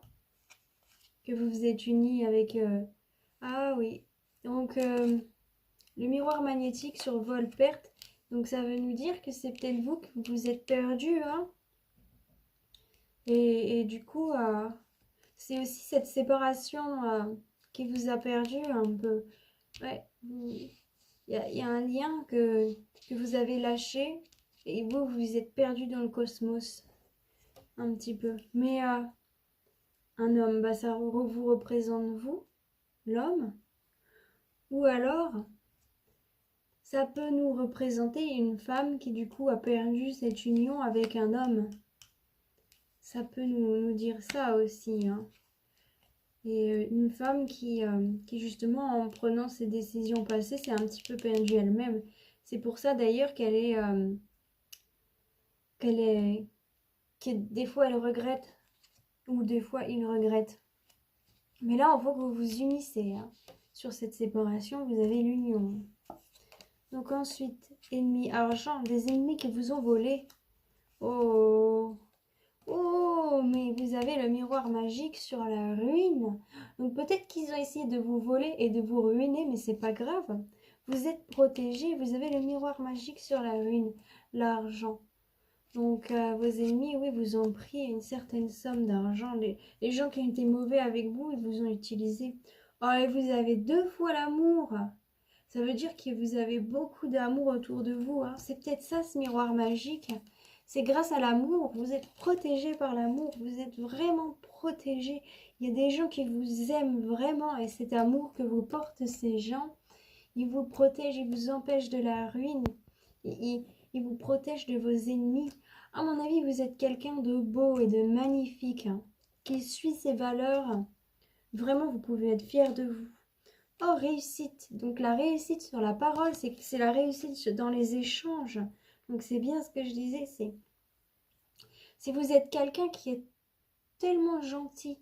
Que vous vous êtes unis avec... Ah oui. Donc, le miroir magnétique sur vol-perte. Donc, ça veut nous dire que c'est peut-être vous que vous êtes perdu, hein. Et du coup, c'est aussi cette séparation qui vous a perdu un peu. Ouais, il y a un lien que vous avez lâché et vous êtes perdu dans le cosmos un petit peu. Mais un homme, bah, ça vous représente vous, l'homme. Ou alors, ça peut nous représenter une femme qui du coup a perdu cette union avec un homme. Ça peut nous dire ça aussi, hein. Et une femme qui justement, en prenant ses décisions passées, s'est un petit peu perdue elle-même. C'est pour ça d'ailleurs que des fois elle regrette, ou des fois il regrette. Mais là, on voit que vous vous unissez, hein. Sur cette séparation, vous avez l'union. Donc ensuite, ennemis argent, des ennemis qui vous ont volé. Oh, oh, mais vous avez le miroir magique sur la ruine. Donc peut-être qu'ils ont essayé de vous voler et de vous ruiner, mais c'est pas grave. Vous êtes protégés, vous avez le miroir magique sur la ruine, l'argent. Donc vos ennemis, oui, vous ont pris une certaine somme d'argent. Les gens qui ont été mauvais avec vous, ils vous ont utilisé. Oh, et vous avez 2 fois l'amour. Ça veut dire que vous avez beaucoup d'amour autour de vous, hein. C'est peut-être ça, ce miroir magique. C'est grâce à l'amour. Vous êtes protégé par l'amour. Vous êtes vraiment protégé. Il y a des gens qui vous aiment vraiment. Et cet amour que vous portent ces gens, ils vous protègent, ils vous empêchent de la ruine. Ils vous protègent de vos ennemis. À mon avis, vous êtes quelqu'un de beau et de magnifique, hein, qui suit ses valeurs. Vraiment, vous pouvez être fier de vous. Oh, réussite. Donc la réussite sur la parole, c'est la réussite dans les échanges. Donc c'est bien ce que je disais, c'est si vous êtes quelqu'un qui est tellement gentil,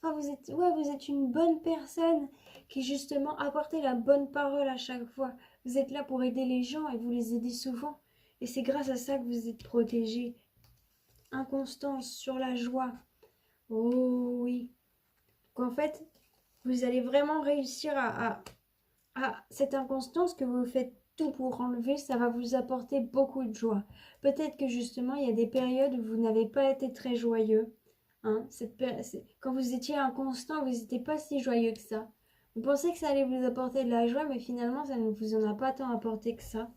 enfin vous êtes une bonne personne qui justement apportez la bonne parole à chaque fois. Vous êtes là pour aider les gens et vous les aidez souvent. Et c'est grâce à ça que vous êtes protégé. Inconstance sur la joie. Oh oui. Donc en fait, vous allez vraiment réussir à cette inconstance que vous faites tout pour enlever, ça va vous apporter beaucoup de joie. Peut-être que justement, il y a des périodes où vous n'avez pas été très joyeux, hein. Quand vous étiez inconstant, vous n'étiez pas si joyeux que ça. Vous pensez que ça allait vous apporter de la joie, mais finalement, ça ne vous en a pas tant apporté que ça.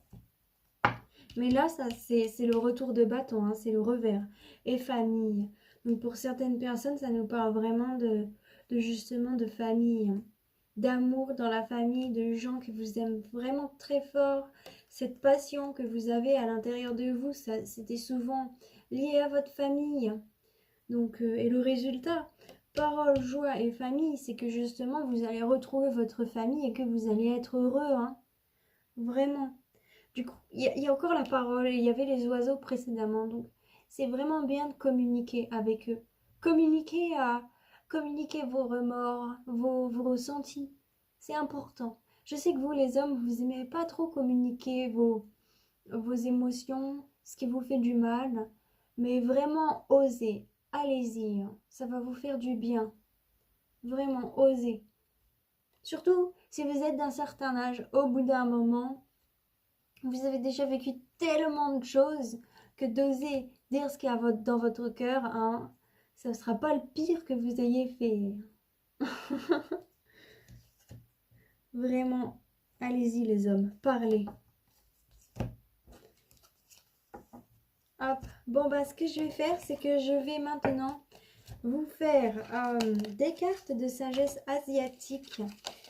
Mais là, ça, c'est le retour de bâton, hein, c'est le revers. Et famille. Donc pour certaines personnes, ça nous parle vraiment de justement de famille, hein. D'amour dans la famille, de gens qui vous aiment vraiment très fort. Cette passion que vous avez à l'intérieur de vous, ça, c'était souvent lié à votre famille. Donc, et le résultat, parole, joie et famille, c'est que justement, vous allez retrouver votre famille et que vous allez être heureux, hein. Vraiment. Du coup, il y a encore la parole, il y avait les oiseaux précédemment, donc c'est vraiment bien de communiquer avec eux. Communiquer vos remords, vos ressentis. C'est important. Je sais que vous, les hommes, vous n'aimez pas trop communiquer vos émotions, ce qui vous fait du mal, mais vraiment osez, allez-y, hein. Ça va vous faire du bien. Vraiment, osez. Surtout si vous êtes d'un certain âge, au bout d'un moment, vous avez déjà vécu tellement de choses que d'oser dire ce qu'il y a dans votre cœur, hein, ça ne sera pas le pire que vous ayez fait. Vraiment, allez-y les hommes, parlez. Hop, bon bah ce que je vais faire, c'est que je vais maintenant vous faire des cartes de sagesse asiatique.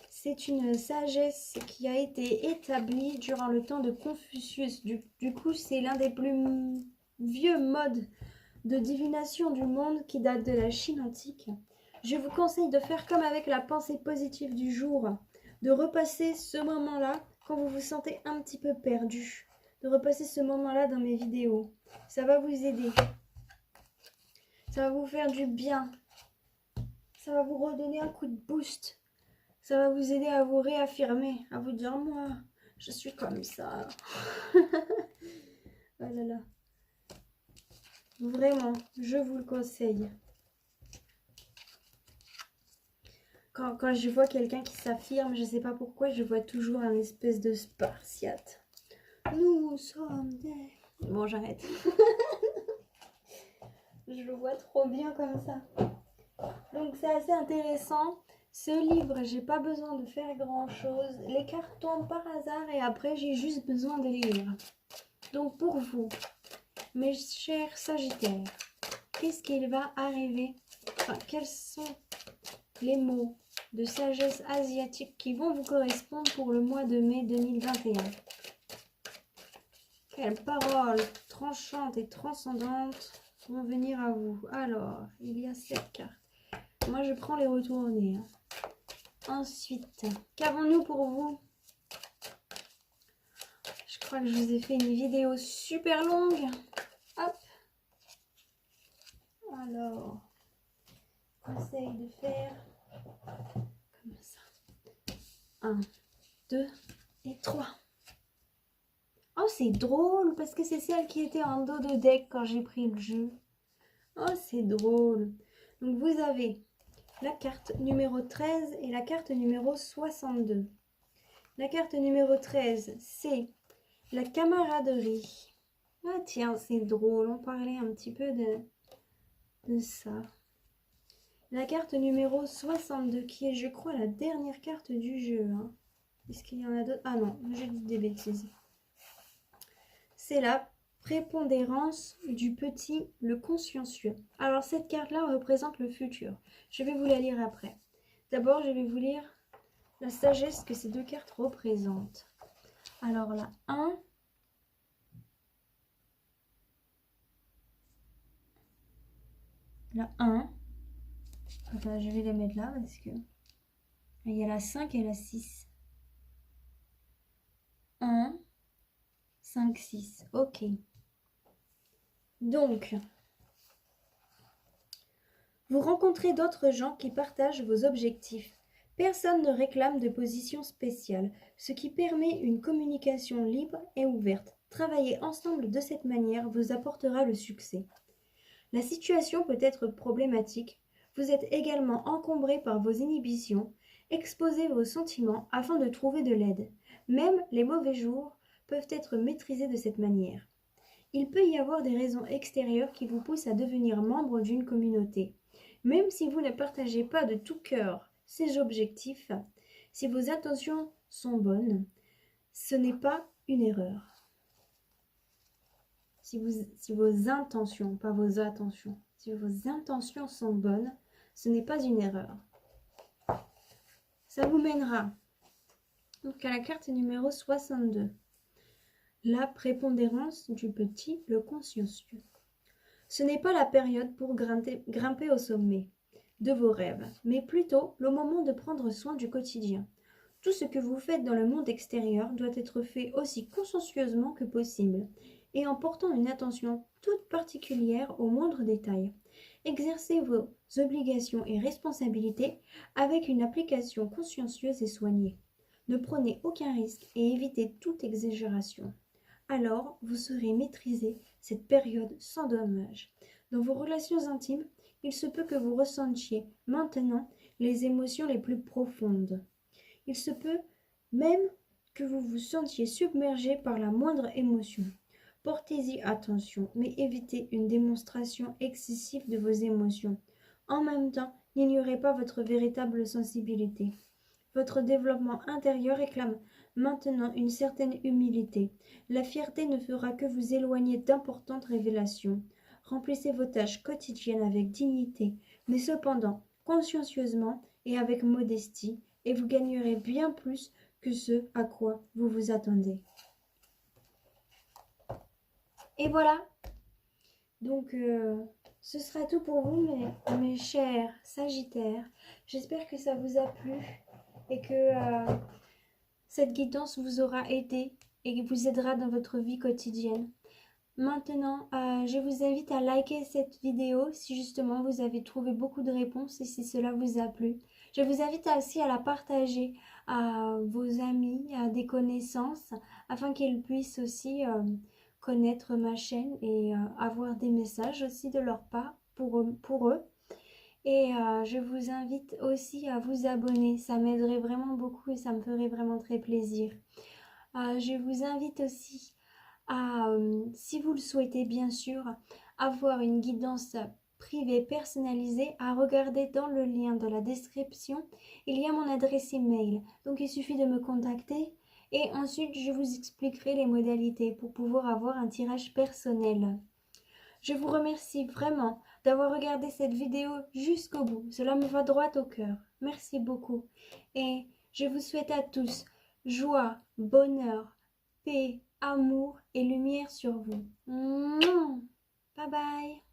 C'est une sagesse qui a été établie durant le temps de Confucius. Du coup, c'est l'un des plus vieux modes de divination du monde qui date de la Chine antique. Je vous conseille de faire comme avec la pensée positive du jour, de repasser ce moment-là quand vous vous sentez un petit peu perdu, de repasser ce moment-là dans mes vidéos. Ça va vous aider. Ça va vous faire du bien. Ça va vous redonner un coup de boost. Ça va vous aider à vous réaffirmer, à vous dire, moi, je suis comme ça. Oh là là. Vraiment, je vous le conseille. Quand je vois quelqu'un qui s'affirme, je ne sais pas pourquoi, je vois toujours un espèce de spartiate. Nous sommes des... Bon, j'arrête. Je le vois trop bien comme ça. Donc, c'est assez intéressant. Ce livre, j'ai pas besoin de faire grand-chose. Les cartes tombent par hasard et après, j'ai juste besoin de lire. Donc, pour vous, mes chers Sagittaires, qu'est-ce qu'il va arriver? Enfin, quels sont les mots de sagesse asiatique qui vont vous correspondre pour le mois de mai 2021? Quelles paroles tranchantes et transcendantes vont venir à vous? Alors, il y a 7 cartes. Moi, je prends les retournés. Ensuite, qu'avons-nous pour vous? Je crois que je vous ai fait une vidéo super longue. Hop. Alors, conseil de faire comme ça. 1, 2 et 3. Oh, c'est drôle parce que c'est celle qui était en dos de deck quand j'ai pris le jeu. Oh, c'est drôle. Donc, vous avez la carte numéro 13 et la carte numéro 62. La carte numéro 13, c'est la camaraderie. Ah tiens, c'est drôle, on parlait un petit peu de ça. La carte numéro 62, qui est, je crois, la dernière carte du jeu. Hein. Est-ce qu'il y en a d'autres? Ah non, j'ai dit des bêtises. C'est la prépondérance du petit, le consciencieux. Alors cette carte-là représente le futur. Je vais vous la lire après. D'abord, je vais vous lire la sagesse que ces deux cartes représentent. Alors la 1... La 1... Attends, je vais les mettre là parce que... Il y a la 5 et la 6. 1, 5, 6. Ok. Donc, vous rencontrez d'autres gens qui partagent vos objectifs. Personne ne réclame de position spéciale, ce qui permet une communication libre et ouverte. Travailler ensemble de cette manière vous apportera le succès. La situation peut être problématique. Vous êtes également encombré par vos inhibitions. Exposez vos sentiments afin de trouver de l'aide. Même les mauvais jours peuvent être maîtrisés de cette manière. Il peut y avoir des raisons extérieures qui vous poussent à devenir membre d'une communauté. Même si vous ne partagez pas de tout cœur ces objectifs, si vos intentions sont bonnes, ce n'est pas une erreur. Si vos intentions, pas vos attentions, si vos intentions sont bonnes, ce n'est pas une erreur. Ça vous mènera donc à la carte numéro 62. La prépondérance du petit, le consciencieux. Ce n'est pas la période pour grimper au sommet de vos rêves, mais plutôt le moment de prendre soin du quotidien. Tout ce que vous faites dans le monde extérieur doit être fait aussi consciencieusement que possible, et en portant une attention toute particulière aux moindres détails. Exercez vos obligations et responsabilités avec une application consciencieuse et soignée. Ne prenez aucun risque et évitez toute exagération. Alors, vous saurez maîtriser cette période sans dommage. Dans vos relations intimes, il se peut que vous ressentiez maintenant les émotions les plus profondes. Il se peut même que vous vous sentiez submergé par la moindre émotion. Portez-y attention, mais évitez une démonstration excessive de vos émotions. En même temps, n'ignorez pas votre véritable sensibilité. Votre développement intérieur réclame maintenant une certaine humilité. La fierté ne fera que vous éloigner d'importantes révélations. Remplissez vos tâches quotidiennes avec dignité, mais cependant consciencieusement et avec modestie, et vous gagnerez bien plus que ce à quoi vous vous attendez. Et voilà, donc ce sera tout pour vous, mes chers Sagittaires. J'espère que ça vous a plu et que cette guidance vous aura aidé et vous aidera dans votre vie quotidienne. Maintenant, je vous invite à liker cette vidéo si justement vous avez trouvé beaucoup de réponses et si cela vous a plu. Je vous invite aussi à la partager à vos amis, à des connaissances, afin qu'ils puissent aussi connaître ma chaîne et avoir des messages aussi de leur part pour eux. Et je vous invite aussi à vous abonner, ça m'aiderait vraiment beaucoup et ça me ferait vraiment très plaisir. Je vous invite aussi à, si vous le souhaitez bien sûr, avoir une guidance privée personnalisée, à regarder dans le lien de la description. Il y a mon adresse email, donc il suffit de me contacter et ensuite je vous expliquerai les modalités pour pouvoir avoir un tirage personnel. Je vous remercie vraiment d'avoir regardé cette vidéo jusqu'au bout. Cela me va droit au cœur. Merci beaucoup. Et je vous souhaite à tous joie, bonheur, paix, amour et lumière sur vous. Bye bye.